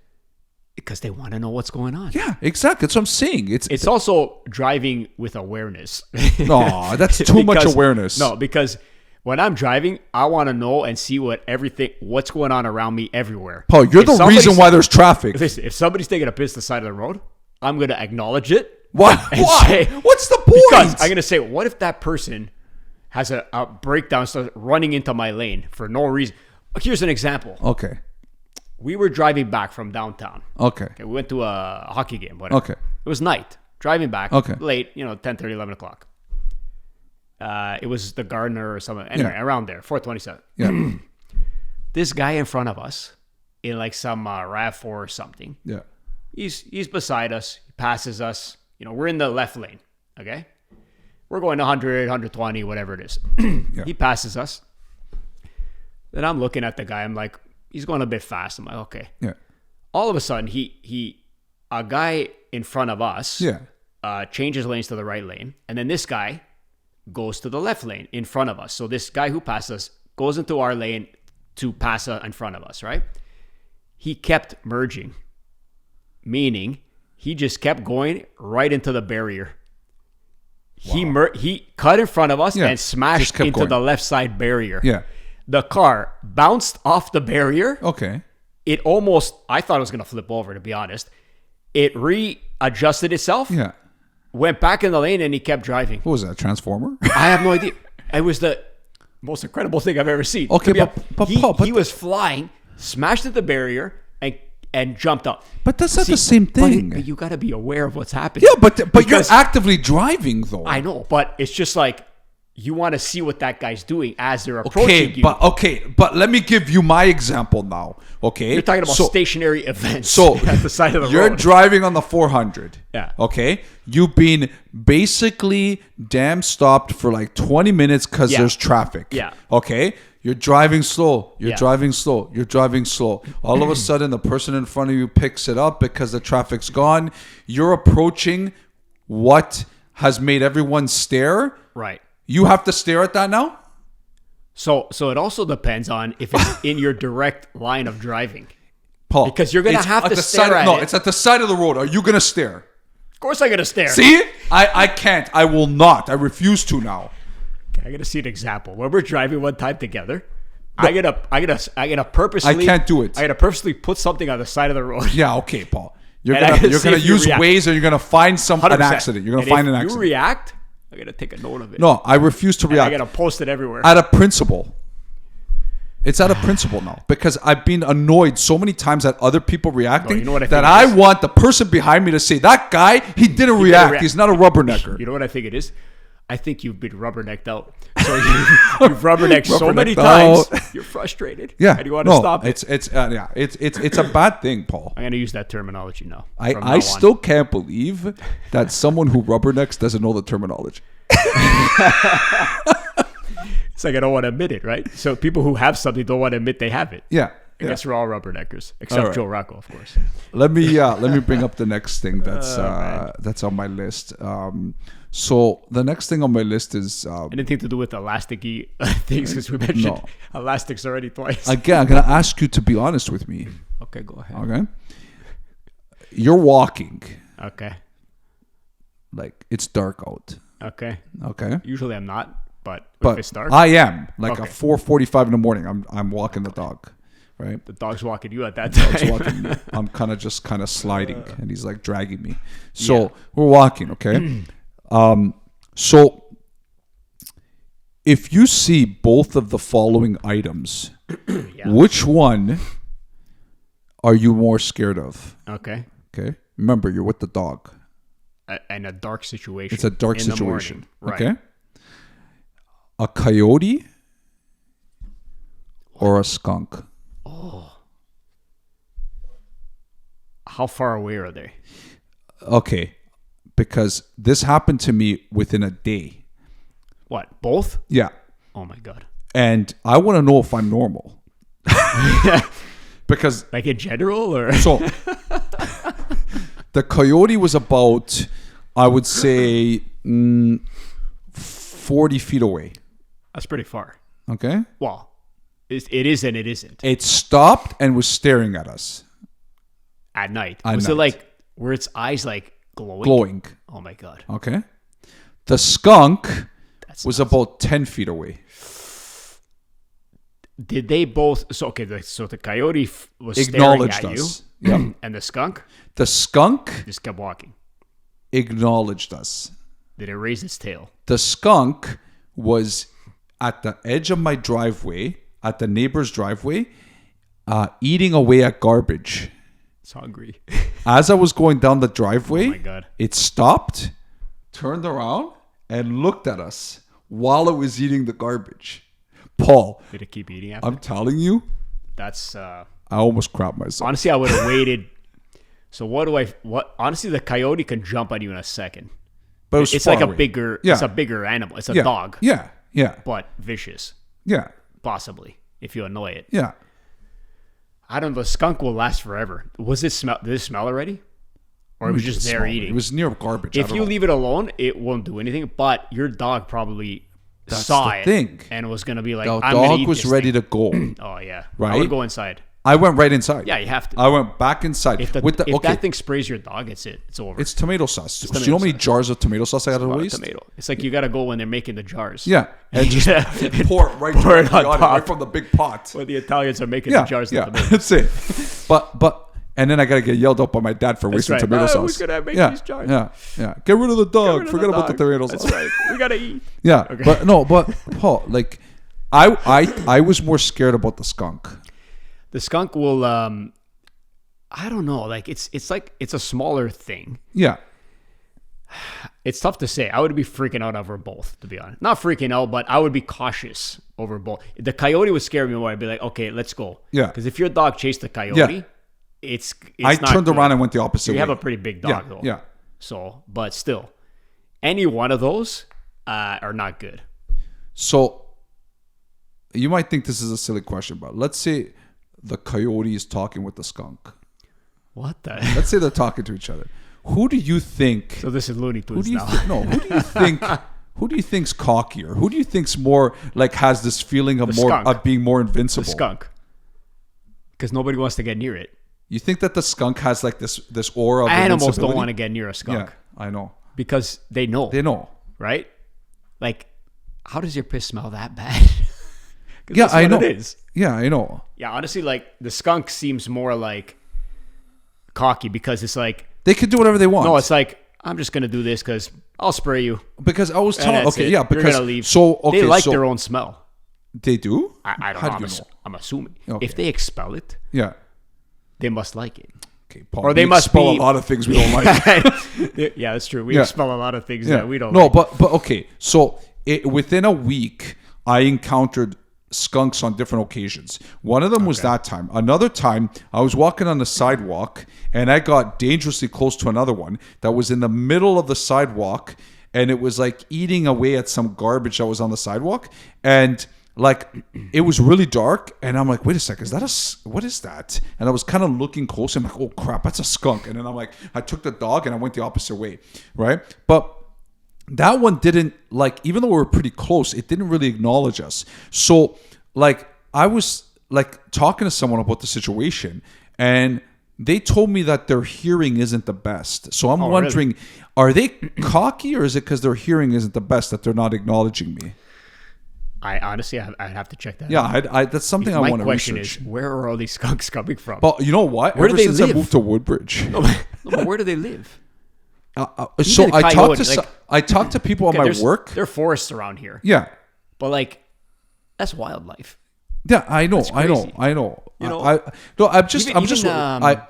Because they want to know what's going on. Yeah, exactly. That's what I'm saying. It's also driving with awareness. No, that's too much awareness. No, because when I'm driving, I want to know and see what's going on around me everywhere. Paul, you're the reason why there's traffic. Listen, if somebody's taking a piss on the side of the road, I'm going to acknowledge it. Why? What's the point? Because I'm going to say, what if that person has a breakdown, starts running into my lane for no reason? Here's an example. Okay. We were driving back from downtown. Okay. Okay, we went to a hockey game. Whatever. Okay. It was night. Driving back. Okay. Late. 10:30, 11 o'clock. It was the Gardner or something. Anyway, around there. 427. Yeah. This guy in front of us in like some RAV4 or something. Yeah. He's beside us. He passes us. We're in the left lane. Okay. We're going 100, 120, whatever it is. Yeah. He passes us. Then I'm looking at the guy. I'm like, he's going a bit fast. I'm like, okay. Yeah. All of a sudden, a guy in front of us Yeah. changes lanes to the right lane. And then this guy goes to the left lane in front of us. So this guy who passed us goes into our lane to pass in front of us, right? He kept merging, meaning he just kept going right into the barrier. He cut in front of us Yeah, and smashed just kept into going. the left side barrier. Yeah. The car bounced off the barrier. Okay. It almost, I thought it was going to flip over, to be honest. It readjusted itself, Yeah. went back in the lane, and he kept driving. What was that? Transformer? I have no idea. It was the most incredible thing I've ever seen. Okay, To be but honest, Paul, but- he was flying, smashed at the barrier, and jumped up. But that's not the same thing. But you got to be aware of what's happening. Yeah, but you're Because- actively driving though. I know, but it's just like you want to see what that guy's doing as they're approaching you. But let me give you my example now. Okay, You're talking about so, stationary events so at the side of the you're road. driving on the 400. Yeah. Okay, you've been basically damn stopped for like 20 minutes because Yeah. there's traffic. Yeah. Okay. You're driving slow. You're Yeah. driving slow. You're driving slow. All of a sudden, the person in front of you picks it up because the traffic's gone. You're approaching what has made everyone stare. Right. You have to stare at that now? So it also depends on if it's in your direct line of driving. Paul. Because you're gonna it's have at to the stare side, at no, it. it's at the side of the road. Are you going to stare? Of course, I gotta stare. See? I can't. I will not. I refuse to now. I gotta see an example. When we're driving one time together, I gotta purposely. I can't do it. I gotta purposely put something on the side of the road. Yeah, okay, Paul. You're And I gonna gotta you're see gonna if you use react. Waze or you're gonna find an 100%. accident. You're gonna And find if an accident. you react, I gotta take a note of it. No, I refuse to I react. gotta post it everywhere. Out of principle. It's out of principle now because I've been annoyed so many times at other people reacting you know what I that think I it is? want the person behind me to say, that guy, he didn't react. react. He's not a rubbernecker. You know what I think it is? I think you've been rubbernecked out. So you've rubbernecked so many Rubbernecked times. You're frustrated. Yeah. And you want to no, stop it. it's a bad thing, Paul. I'm gonna use that terminology now. from now I on. still can't believe that someone who rubbernecks doesn't know the terminology. It's like I don't want to admit it, right? So people who have something don't want to admit they have it. Yeah. I guess we're all rubberneckers, except All right. Joe Rocco, of course. Let me bring up the next thing that's on my list. So the next thing on my list is Anything to do with elasticy things, because we mentioned No. elastics already twice. again. I'm gonna ask you to be honest with me. Okay, go ahead. Okay, you're walking, Okay. like it's dark out. Okay. Okay, Usually I'm not, but if but it's dark, I am like Okay. at 4:45 in the morning. I'm walking the dog, right? the dog's walking you at that time. Dog's walking me. I'm kind of sliding, and he's like dragging me. So Yeah. we're walking, okay. So if you see both of the following items, Yeah. which one are you more scared of? Okay. Okay. Remember, you're with the dog. In a dark situation. It's a dark in the situation. morning. Right. Okay. A coyote or a skunk? How far away are they? Okay. Because this happened to me within a day. What? Both? Yeah. Oh my god. And I want to know if I'm normal. Because Like in general, or so the coyote was about, I would say, 40 feet away. that's pretty far. Okay. Well, it is and it isn't. It stopped and was staring at us, At night. At Was night. it like where its eyes like glowing? glowing. Oh my god. Okay. The skunk That's was about 10 feet away. Did they both? So okay, so the coyote was Acknowledged staring at us. you, Yeah. and the skunk The skunk just kept walking. acknowledged us. Did it raise its tail? The skunk was at the edge of my driveway, at the neighbor's driveway, eating away at garbage. It's hungry. As I was going down the driveway, Oh my God. it stopped, turned around, and looked at us while it was eating the garbage. Paul, Did it keep eating after? I'm telling you, That's I almost crapped myself. honestly, I would have waited. So what? Honestly, the coyote can jump on you in a second. But it was It's far like a away. bigger. Yeah. It's a bigger animal. It's a yeah. dog, Yeah, yeah, but vicious, yeah, possibly if you annoy it. yeah. I don't know. The skunk will last forever. Was it smell? Did it smell already? Or it was just there Small. eating? It was near garbage. I If don't you know. leave it alone, it won't do anything. But your dog probably That's saw the it thing. and was gonna be like, the "I'm gonna dog eat was this ready thing." to go. Oh yeah, I Right? would go inside. I went right inside. Yeah, you have to. I went back inside If, with the if okay. that thing sprays your dog, it's it. It's over. It's tomato sauce. Do you know tomato how many sauce. jars of tomato sauce I had a to lot of waste? tomato. It's like you gotta go when they're making the jars. Yeah, and just pour it right, Pour it directly on on it, top. right from the big pot. When the Italians are making Yeah, the jars yeah, of tomato. that's it. But and then I gotta get yelled at by my dad for wasting right. tomato Oh, sauce. who's gonna make yeah, these jars? Yeah, yeah. Get rid of the dog. Rid of Forget the about the dog. tomato That's sauce. right. We gotta eat. Yeah, Okay. but Paul, like, I was more scared about the skunk. The skunk will. I don't know. Like it's like it's a smaller thing. Yeah, It's tough to say. I would be freaking out over both, to be honest. Not freaking out, but I would be cautious over both. The coyote would scare me more. I'd be like, okay, let's go. Yeah. Because if your dog chased the coyote, Yeah. it's I not turned good. around and went the opposite You way. have a pretty big dog, yeah, though. yeah. So, but still, any one of those are not good. So you might think this is a silly question, but let's say the coyote is talking with the skunk. What the? Let's say they're talking to each other. Who do you think? So this is Looney Who Tunes do you now. no? Who do you think? Who do you think's cockier? Who do you think's more like has this feeling of The more skunk. of being more invincible? The skunk. Because nobody wants to get near it. You think that the skunk has like this aura of Animals don't invincibility? want to get near a skunk Yeah, I know. because they know, They know. right? Like, how does your piss smell that bad? 'Cause Yeah, that's I what know. It is. Yeah, I know. Yeah, honestly, like the skunk seems more like cocky because it's like, They could do whatever they want. no, it's like I'm just gonna do this because I'll spray you. because I was and telling. that's Okay, it. yeah, You're because gonna leave. so okay, they like so their own smell. they do. I don't How know. do you know? I'm assuming Okay. if they expel it, Yeah. they must like it. Okay, Paul. Or they we must expel be- a lot of things we don't like. Yeah, that's true. We Yeah. expel a lot of things Yeah. that we don't. No, like. but okay. So within a week, I encountered skunks on different occasions. One of them was that time. Another time, I was walking on the sidewalk and I got dangerously close to another one that was in the middle of the sidewalk, and it was like eating away at some garbage that was on the sidewalk, and like it was really dark, and I'm like, wait a second, what is that? And I was kind of looking close, and I'm like, oh crap, that's a skunk. And then I'm like, I took the dog and I went the opposite way, right? But that one didn't, like, even though we were pretty close, it didn't really acknowledge us. So like I was like talking to someone about the situation, and they told me that their hearing isn't the best. So I'm wondering, are they cocky, or is it because their hearing isn't the best that they're not acknowledging me? I honestly, I'd have to check that. Yeah, out. that's something I My want to question research. is, where are all these skunks coming from? But you know what? Where do Ever they since I live? moved to Woodbridge, No, but where do they live? so Even I talked coyote, to like- I talked to people on Okay, my there's- work. There are forests around here, Yeah, but like, that's wildlife. yeah, I know, That's crazy. I know. You know, I'm just, Even, I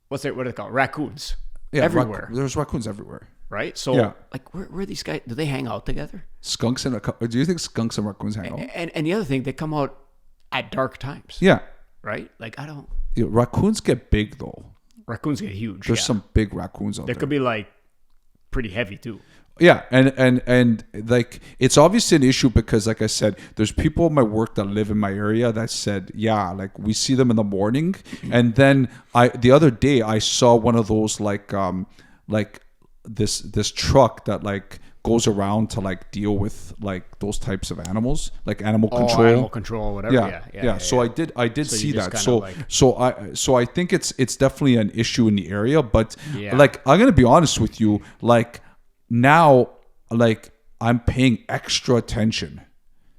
what are they called? Raccoons. yeah, everywhere, there's raccoons everywhere. right? So, Yeah. like, where are these guys? Do they hang out together? Skunks and do you think skunks and raccoons hang out? And the other thing, they come out at dark times, Yeah. right? Like, I don't. Raccoons get big though. Raccoons get huge. There's yeah. some big raccoons out There there. could be like pretty heavy too. Yeah, and like it's obviously an issue because, like I said, there's people at my work that live in my area that said, yeah, like we see them in the morning, and then the other day I saw one of those like this truck that like goes around to like deal with like those types of animals, like animal control. Animal control, whatever. Yeah. So I did So see you just that. kinda So I think it's definitely an issue in the area, but Yeah. like I'm gonna be honest with you, like now, like I'm paying extra attention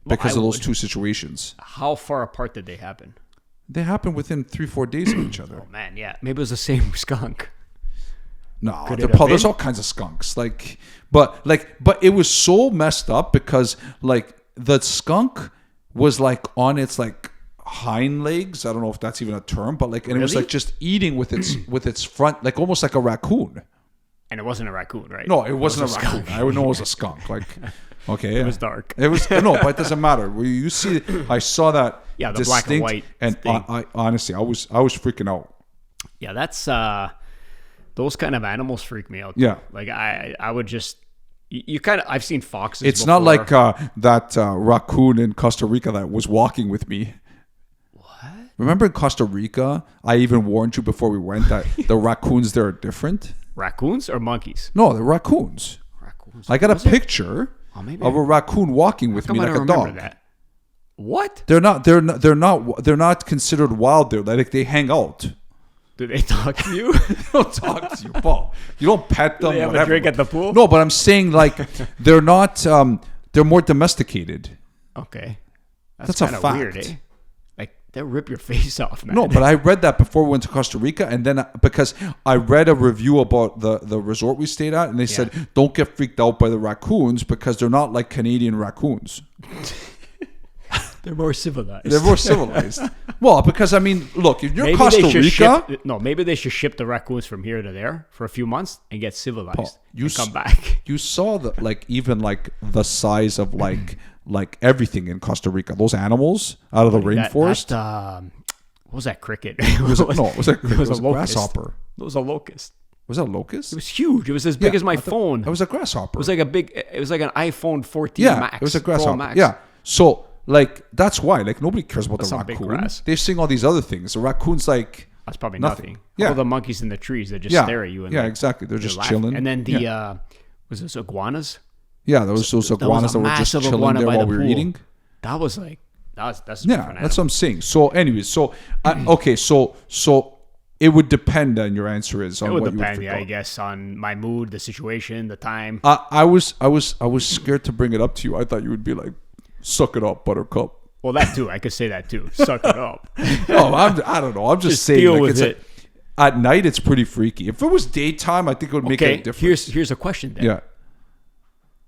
because I of those would. two situations. How far apart did they happen? They happen within 3-4 days of each other. Oh man, yeah. Maybe it was the same skunk. No, Could it have there's been? all kinds of skunks. But it was so messed up because like the skunk was like on its like hind legs. I don't know if that's even a term, but like, and it was Really? like just eating with its front, like almost like a raccoon. And it wasn't a raccoon, right? No, it wasn't was a a raccoon. skunk. I would know it was a skunk. Like, okay, It was dark. It was no, but it doesn't matter. You see, I saw that. Yeah, the black and white and thing. I honestly, I was freaking out. Yeah, that's those kind of animals freak me out. Yeah. Like I would just you kind of I've seen foxes. It's before. not like that raccoon in Costa Rica that was walking with me. What? Remember in Costa Rica, I even warned you before we went that the raccoons there are different. Raccoons or monkeys? No, they're raccoons. Raccoons. I got a Was it? picture Oh, maybe of a raccoon walking with me Come on, like I a remember dog. that. What? They're not considered wild there. Like they hang out. Do they talk to you? They don't talk to you, Paul. You don't pet them. They have a whatever. drink at the pool? No, but I'm saying like they're not. They're more domesticated. Okay. That's a kinda fact. weird, eh? Like they'll rip your face off, man. No, but I read that before we went to Costa Rica, and then because I read a review about the resort we stayed at, and they said don't get freaked out by the raccoons because they're not like Canadian raccoons. they're more civilized. They're more civilized. Well, because I mean, look, if you're Maybe Costa they should Rica, maybe they should ship the raccoons from here to there for a few months and get civilized you and come back. you saw the like even like the size of like everything in Costa Rica. Those animals out of the rainforest. What was that cricket? It was a locust. grasshopper. It was a locust. Was that a locust? It was huge. It was as big as my phone. It was a grasshopper. It was like it was like an iPhone 14 yeah, Max. it was a Pro grasshopper. Max. Yeah. So like that's why like nobody cares about That's the some big raccoon. grass. They sing all these other things. The raccoon's like That's probably nothing. nothing. Yeah. All the monkeys in the trees that just yeah, stare at you. And yeah, like, exactly. They're they're just laughing. chilling. And then the was this iguanas? yeah, there was those iguanas that were just massive chilling iguana there by while the we were pool. eating. That was like that's a Yeah, different that's animal. what I'm saying. So, anyways, okay, so it would depend. And your answer is on It would what you would depend, freak yeah, I out. guess, on my mood, the situation, the time. I was scared to bring it up to you. I thought you would be like, "Suck it up, Buttercup." Well, that too. I could say that too. Suck it up. No, I don't know. I'm just saying. deal Like, with it's it. At night, it's pretty freaky. If it was daytime, I think it would make Okay, a difference. here's a question then. Yeah.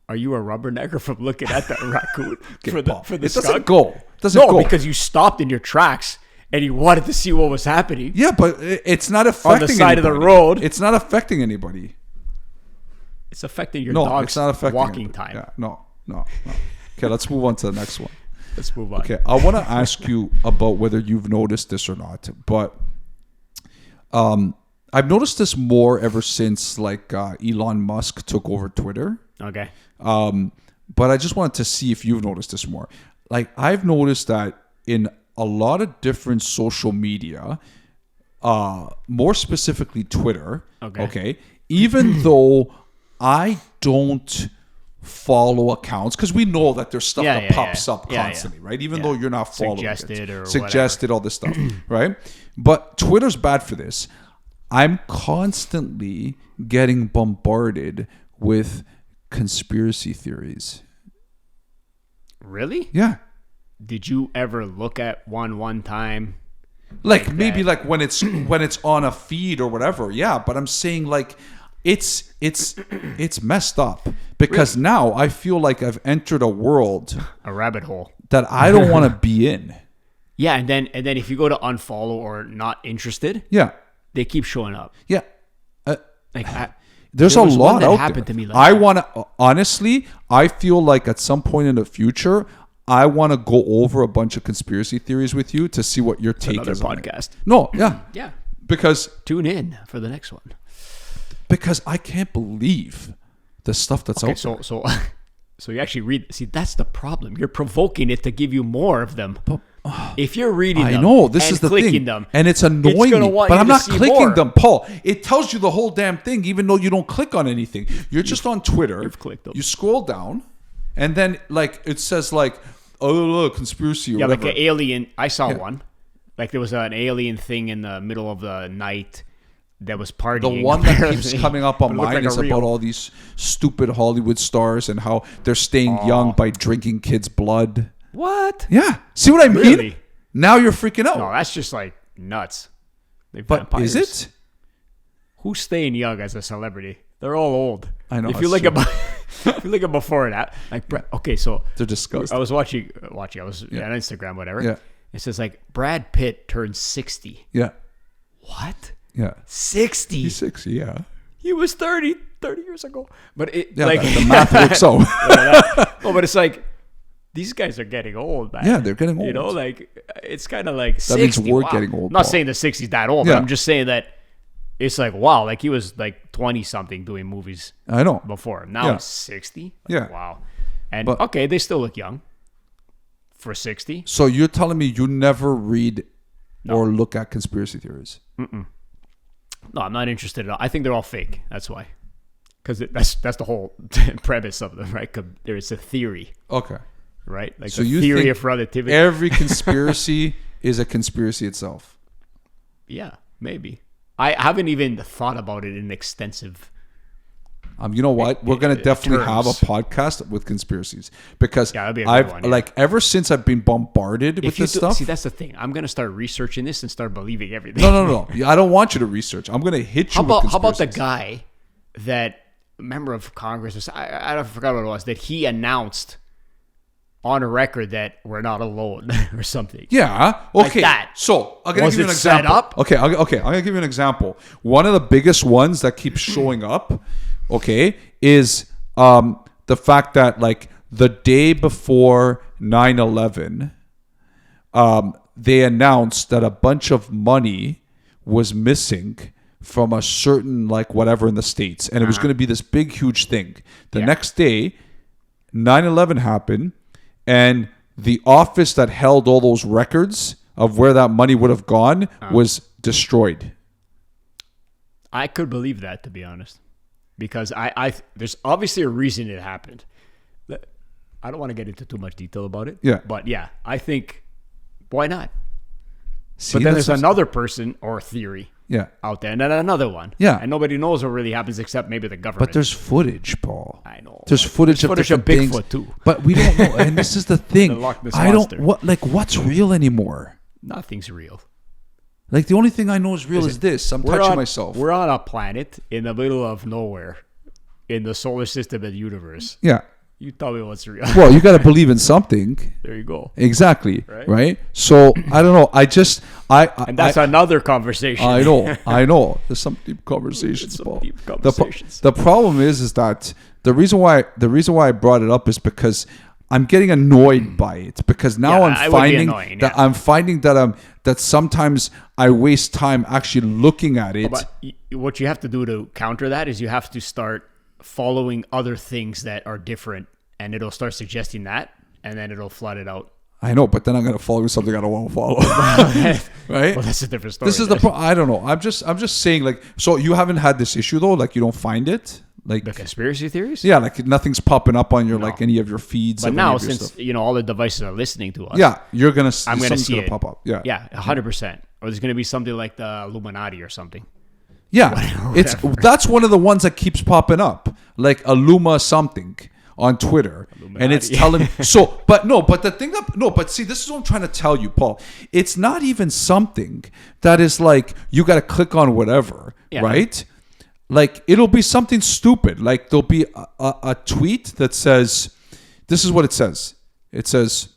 Are you a rubbernecker from looking at that raccoon for Paul, the it doesn't skunk? go. Doesn't No, go. because you stopped in your tracks and you wanted to see what was happening. Yeah, but it's not affecting side of the anybody. road. It's not affecting anybody. It's affecting your No, dog's it's not affecting walking anybody. time. Yeah, no. Okay, let's move on to the next one. Let's move on. Okay, I want to ask you about whether you've noticed this or not, but I've noticed this more ever since like Elon Musk took over Twitter. Okay. But I just wanted to see if you've noticed this more. Like I've noticed that in a lot of different social media, more specifically Twitter. Okay. Even though I don't follow accounts because we know that there's stuff that pops up constantly, right? Even though you're not following suggested all this stuff, right? But Twitter's bad for this. I'm constantly getting bombarded with conspiracy theories. Really? Yeah. Did you ever look at one time? Like maybe like when it's on a feed or whatever. Yeah, but I'm saying like it's messed up because now I feel like I've entered a world, a rabbit hole that I don't want to be in. Yeah, and then if you go to unfollow or not interested, Yeah. they keep showing up. Yeah. Like There's there a was one lot that out happened there. to me like I that. want to honestly, I feel like at some point in the future, I want to go over a bunch of conspiracy theories with you to see what your take Another is on it. podcast. No, yeah. Yeah. Because Tune in for the next one. I can't believe the stuff that's out there. So you actually read. See, that's the problem. You're provoking it to give you more of them. If you're reading them, I know this and is the clicking thing, them, and it's annoying gonna me. want But you I'm to not see clicking more. them, Paul. It tells you the whole damn thing, even though you don't click on anything. You're just on Twitter. You've clicked them. You scroll down, and then like it says like, oh look, conspiracy or yeah, whatever. like an alien. I saw one. Like there was an alien thing in the middle of the night that was partying. The one that keeps apparently. coming up on But it looked mine like is a real- about all these stupid Hollywood stars and how they're staying young by drinking kids' blood. What? Yeah. See what I mean? Really? Now you're freaking out. No, that's just like nuts. They're But vampires. is it? Who's staying young as a celebrity? They're all old. I know, If you that's look at if you look at before that, like okay, so They're disgusting. I was watching. I was on Instagram, whatever. Yeah. It says like Brad Pitt turned 60. Yeah. What? Yeah. 60? He's 60. Yeah. He was 30 years ago. But it Yeah. like the math works out. oh, but it's like these guys are getting old, man. Yeah, they're getting old. You know, like it's kind of like That 60. means we're wow. getting old, I'm not Paul. saying that 60's that old, Yeah. but I'm just saying that it's like wow, like he was like 20 something doing movies I know. before. Now Yeah. he's 60. Like, Yeah. wow. And But- okay, they still look young for 60. So you're telling me you never read or look at conspiracy theories? No, I'm not interested at all. I think they're all fake. That's why. Because that's the whole premise of them, right? 'Cause there is a theory, Okay. right? Like So the you theory think of relativity. every conspiracy is a conspiracy itself? Yeah, maybe. I haven't even thought about it in extensive. You know what? We're gonna definitely have a terms. podcast with conspiracies because Yeah, that'd be a good I've one, yeah. like ever since I've been bombarded with If you this do, stuff. see, that's the thing. I'm gonna start researching this and start believing everything. No. I don't want you to research. I'm gonna hit you. How with about the conspiracies. guy that member of Congress? I forgot what it was that he announced on a record that we're not alone or something. Yeah. Okay. that. So I'm gonna Was give you an it set example. up? Okay. I'm gonna give you an example. One of the biggest ones that keeps showing up, okay, is the fact that like the day before 9/11, they announced that a bunch of money was missing from a certain like whatever in the States, and it was going to be this big huge thing. The Yeah. next day, 9/11 happened, and the office that held all those records of where that money would have gone was destroyed. I could believe that, to be honest, because I there's obviously a reason it happened. I don't want to get into too much detail about it. Yeah. But yeah, I think why not? See, But then that's there's what's- another person or theory Yeah. out there, and then another one. Yeah. And nobody knows what really happens except maybe the government. But there's footage, Paul. I know. There's footage of footage of different things, Bigfoot, too. But we don't know. And this is the thing. The Loch Ness I don't Monster. what's real anymore. Nothing's real. Like the only thing I know is real is this. I'm touching myself. We're on a planet in the middle of nowhere in the solar system and universe. Yeah. You tell me what's real. Well, you got to believe in something. There you go. Exactly. Right? Right. So I don't know. And that's another conversation. I know. There's some deep conversations, Some Paul. deep conversations. The problem is that the reason why I brought it up is because I'm getting annoyed by it because now Yeah, it would be annoying, yeah. I'm finding that sometimes I waste time actually looking at it. But what you have to do to counter that is you have to start following other things that are different, and it'll start suggesting that, and then it'll flood it out. I know, but then I'm gonna follow something I don't want to follow. Right? Well, that's a different story. This is I don't know. I'm just saying like so you haven't had this issue though, like you don't find it? Like the conspiracy theories. yeah, like nothing's popping up on your like any of your feeds. But of now, any of your since stuff. all the devices are listening to us, Yeah, you're gonna. I'm gonna something's see gonna it pop up. Yeah, yeah, 100%. Or there's gonna be something like the Illuminati or something. yeah. Whatever. That's one of the ones that keeps popping up, like Illuma something on Twitter, and it's telling. So, but the thing but see, this is what I'm trying to tell you, Paul. It's not even something that is like you got to click on whatever, Yeah. right? Like it'll be something stupid. Like there'll be a tweet that says, "This is what it says." It says,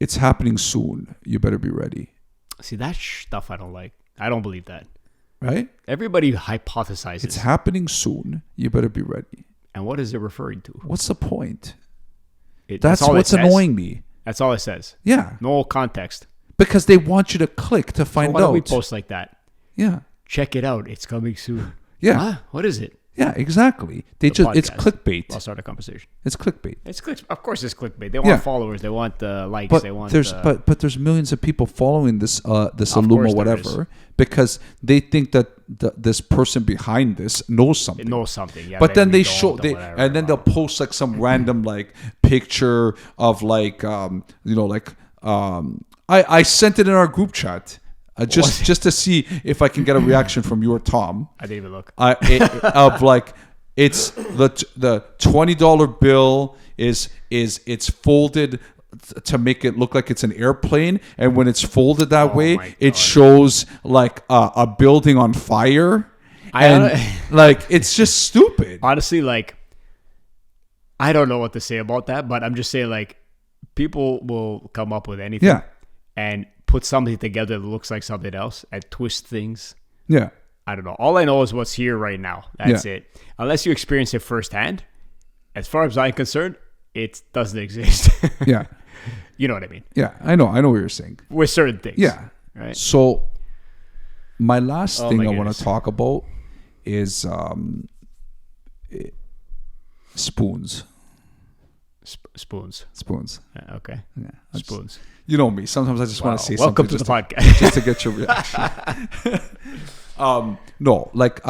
"It's happening soon. You better be ready." See, that stuff I don't like. I don't believe that. Right? Everybody hypothesizes. It's happening soon. You better be ready. And what is it referring to? What's the point? That's That's all it what's says. annoying me. That's all it says. Yeah. No context. Because they want you to click to find Why out. don't we post like that? Yeah. Check it out. It's coming soon. Yeah. Huh? What is it? Yeah, exactly. It's podcast. clickbait. I'll start a conversation. It's clickbait. It's click. Of course, it's clickbait. They want Yeah. followers. They want likes. But they want. there's but there's millions of people following this course Illuma there whatever because they think that this person behind this knows something. it knows something. Yeah. But then maybe they don't show or they whatever. and then they'll post like some random like picture of like I sent it in our group chat just to see if I can get a reaction from you or Tom. I didn't even look. Of like it's the $20 bill is it's folded to make it look like it's an airplane, and when it's folded that way my it God. shows like a building on fire and like it's just stupid. Honestly, like, I don't know what to say about that, but I'm just saying, like, people will come up with anything Yeah. and put something together that looks like something else and twist things. Yeah. I don't know. All I know is what's here right now. That's it. Unless you experience it firsthand, as far as I'm concerned, it doesn't exist. Yeah. You know what I mean? Yeah. I know what you're saying. With certain things. Yeah. Right. So my last thing my I want goodness. to talk about is spoons. Spoons. Spoons. Okay. Yeah. Spoons. You know me. Sometimes I just want to say Welcome something to the just podcast. just to get your reaction. No, like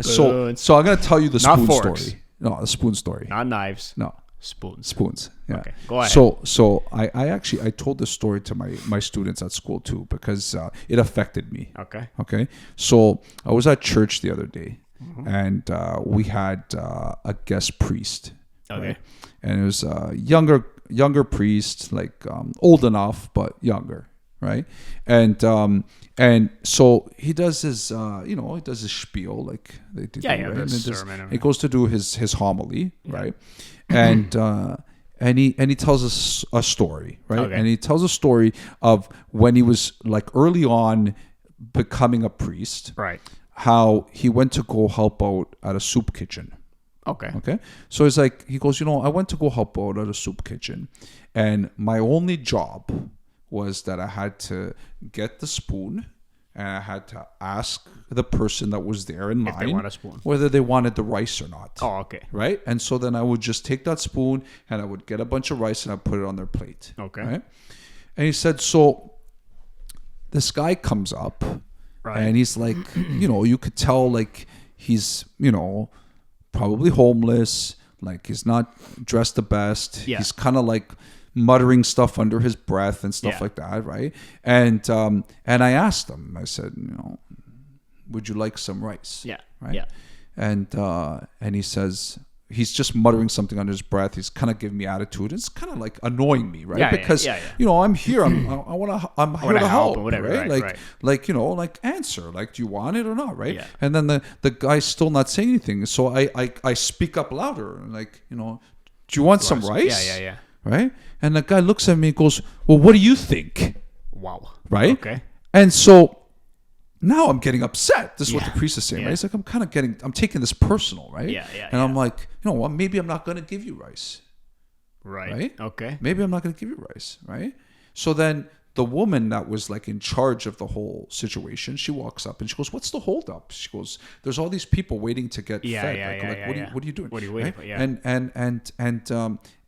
so I'm gonna tell you the Not spoon forks. story. No, the spoon story. Not knives. No, Spoons. spoons. Yeah. Okay, go ahead. So I actually I told this story to my students at school too because it affected me. Okay. Okay. So I was at church the other day, Mm-hmm. and we had a guest priest. Okay. Right? And it was a younger priest, like old enough but younger, right? And so he does his he does his spiel like they did. Yeah, right? the And sermon. he goes to do his homily, right? And he tells us a story, right? Okay. And he tells a story of when he was like early on becoming a priest, Right. how he went to go help out at a soup kitchen. Okay. Okay. So it's like, he goes, I went to go help out at a soup kitchen, and my only job was that I had to get the spoon and I had to ask the person that was there in If they line want a spoon. whether they wanted the rice or not. Oh, okay. Right. And so then I would just take that spoon and I would get a bunch of rice and I'd put it on their plate. Okay. Right. And he said, so this guy comes up, Right. and he's like, you could tell like he's, probably homeless, like he's not dressed the best. Yeah. He's kind of like muttering stuff under his breath and stuff Yeah. like that, right? And I asked him, I said, would you like some rice? Yeah. Right. Yeah. And he says, he's just muttering something under his breath. He's kind of giving me attitude. It's kind of like annoying me, right? Yeah, because yeah. I'm here. I'm here to help, and whatever, right? right, Like like answer. Like, do you want it or not, right? Yeah. And then the guy's still not saying anything. So I speak up louder, like, do you want some rice? Yeah. Right? And the guy looks at me and goes, well, what do you think? Wow. Right? Okay. And so now I'm getting upset. This is what Yeah. the priest is saying, Yeah. right? He's like, I'm taking this personal, right? Yeah. And I'm like, well, maybe I'm not going to give you rice, Right. right? Okay. Maybe I'm not going to give you rice, right? So then the woman that was like in charge of the whole situation, she walks up and she goes, what's the holdup? She goes, there's all these people waiting to get Yeah, fed. yeah, Like, yeah, like, yeah, what, yeah. What are you doing? What are you waiting Right? for? Yeah.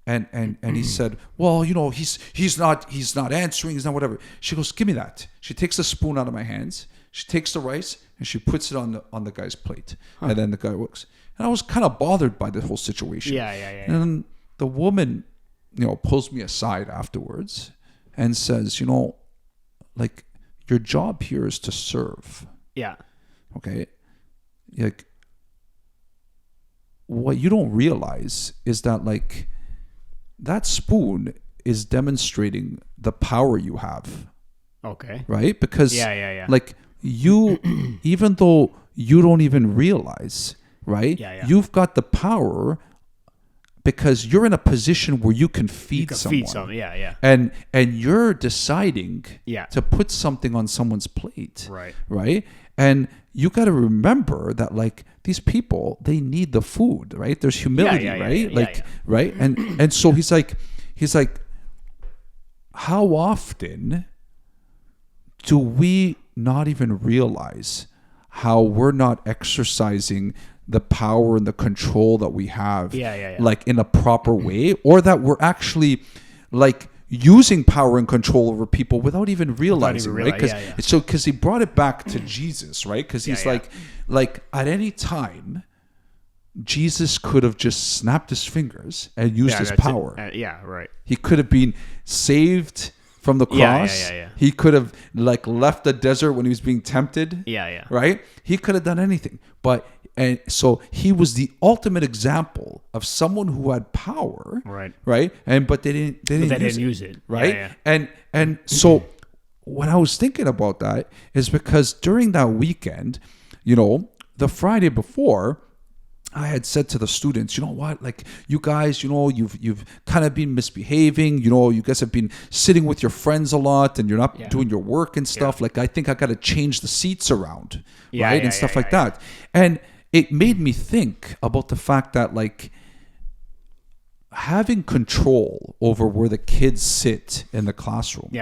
And he said, well, he's not answering, he's not whatever. She goes, give me that. She takes the spoon out of my hands. She takes the rice and she puts it on the guy's plate. And then the guy works. And I was kind of bothered by the whole situation. Yeah. And then the woman, pulls me aside afterwards and says, like, your job here is to serve. Yeah. Okay. Like, what you don't realize is that, like, that spoon is demonstrating the power you have, Okay. right? Because, Yeah. like, you, even though you don't even realize, right? Yeah. You've got the power because you're in a position where you can feed someone. Feed some. Yeah. And you're deciding Yeah. to put something on someone's plate. Right. Right? And you got to remember that, like, these people, they need the food, right? There's humility, Yeah, right? yeah, like, yeah. right? And so he's like, how often do we not even realize how we're not exercising the power and the control that we have, Yeah. like, in a proper way, or that we're actually, like, using power and control over people without even realizing, right? realize, Because he brought it back to Jesus, right? Because he's Yeah. like at any time, Jesus could have just snapped his fingers and used his that's it. power. Yeah. Right. He could have been saved from the Yeah, cross. yeah. He could have, like, left the desert when he was being tempted. Yeah. Right? He could have done anything. And so he was the ultimate example of someone who had power. Right. Right? But they didn't use it. Right? Yeah. And so when I was thinking about that is because during that weekend, the Friday before, I had said to the students, you know what, like you guys, you've kind of been misbehaving, you guys have been sitting with your friends a lot and you're not doing your work and stuff. Like, I think I got to change the seats around, right? And stuff like that. And it made me think about the fact that, like, having control over where the kids sit in the classroom,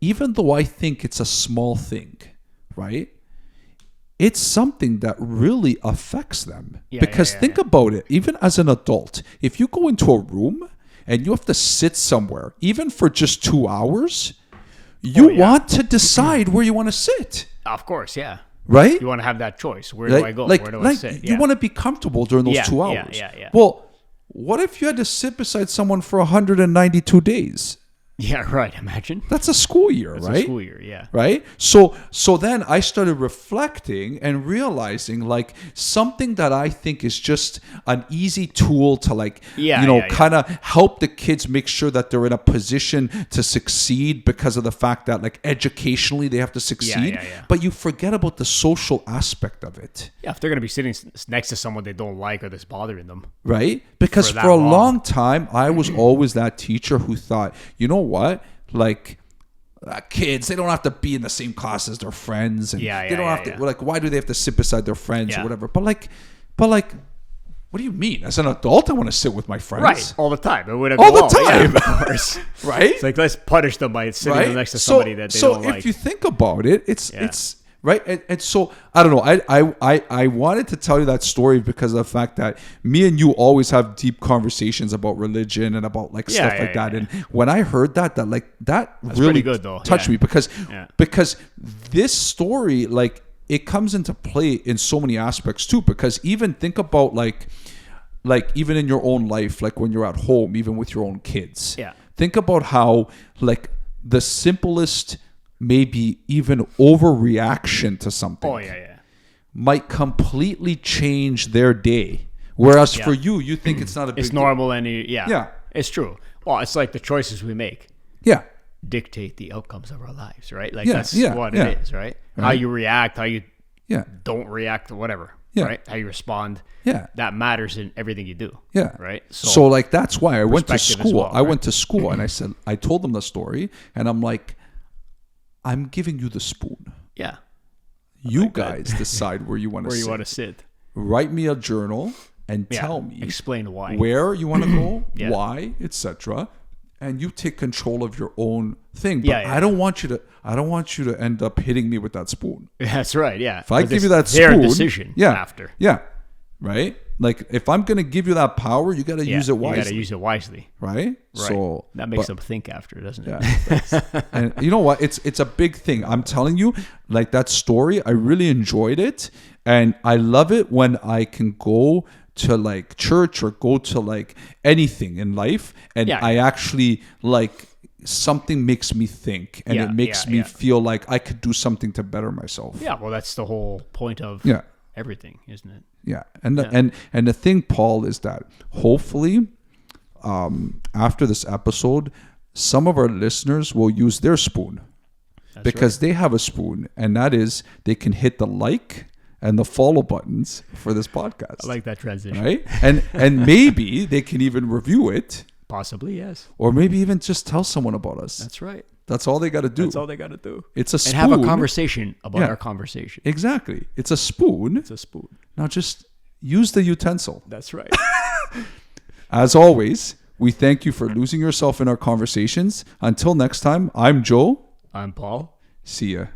even though I think it's a small thing, right? It's something that really affects them. Because think about it, even as an adult, if you go into a room and you have to sit somewhere, even for just 2 hours, you want to decide where you want to sit. Of course, Right? You want to have that choice. Where do I go? Where do I sit? You want to be comfortable during those 2 hours. Yeah. Well, what if you had to sit beside someone for 192 days? Yeah, right. Imagine. That's a school year, right? That's a school year, yeah. Right? So then I started reflecting and realizing, like, something that I think is just an easy tool to, like, kind of help the kids make sure that they're in a position to succeed because of the fact that, like, educationally they have to succeed. But you forget about the social aspect of it. Yeah, if they're going to be sitting next to someone they don't like or that's bothering them. Right? Because for a long time, I was always that teacher who thought, you know what? Like, kids, they don't have to be in the same class as their friends, and they don't have to. Like, why do they have to sit beside their friends or whatever? But like, what do you mean? As an adult, I want to sit with my friends, right? All the time, all the time, of course, right? It's like, let's punish them by sitting next to somebody that they don't like. So if you think about it, it's. Right. And so I don't know. I wanted to tell you that story because of the fact that me and you always have deep conversations about religion and about, like, stuff like that. And when I heard that that's really good, though. touched me because this story, like, it comes into play in so many aspects too. Because even think about like even in your own life, like when you're at home, even with your own kids. Yeah. Think about how, like, the simplest, maybe even overreaction to something might completely change their day. Whereas for you think it's not a big it's normal deal. And it's true. Well, it's like the choices we make dictate the outcomes of our lives, right? Like that's what it is, right? How you react, how you don't react, whatever. Right? How you respond. That matters in everything you do. Right? So like, that's why I went to school. Well, I went to school and I told them the story, and I'm like, I'm giving you the spoon. Yeah. You guys decide where you want to sit. Where you want to sit. Write me a journal and tell me. Explain why. Where you want to go, why, etc. And you take control of your own thing. But I don't want you to end up hitting me with that spoon. That's right, yeah. If I give you that spoon, their decision after. Yeah. Right? Like, if I'm going to give you that power, you got to use it wisely. You got to use it wisely. Right? So that makes them think after, doesn't it? Yeah. And you know what? It's a big thing. I'm telling you, like, that story, I really enjoyed it. And I love it when I can go to, like, church or go to, like, anything in life. And I actually, like, something makes me think. And it makes me feel like I could do something to better myself. Yeah, well, that's the whole point of everything, isn't it? Yeah. And the thing, Paul, is that hopefully after this episode, some of our listeners will use their spoon. Because they have a spoon, and that is they can hit the like and the follow buttons for this podcast. I like that transition. Right? And maybe they can even review it. Possibly, yes. Or maybe even just tell someone about us. That's right. That's all they got to do. That's all they got to do. It's a spoon. And have a conversation about our conversation. Exactly. It's a spoon. It's a spoon. Now just use the utensil. That's right. As always, we thank you for losing yourself in our conversations. Until next time, I'm Joe. I'm Paul. See ya.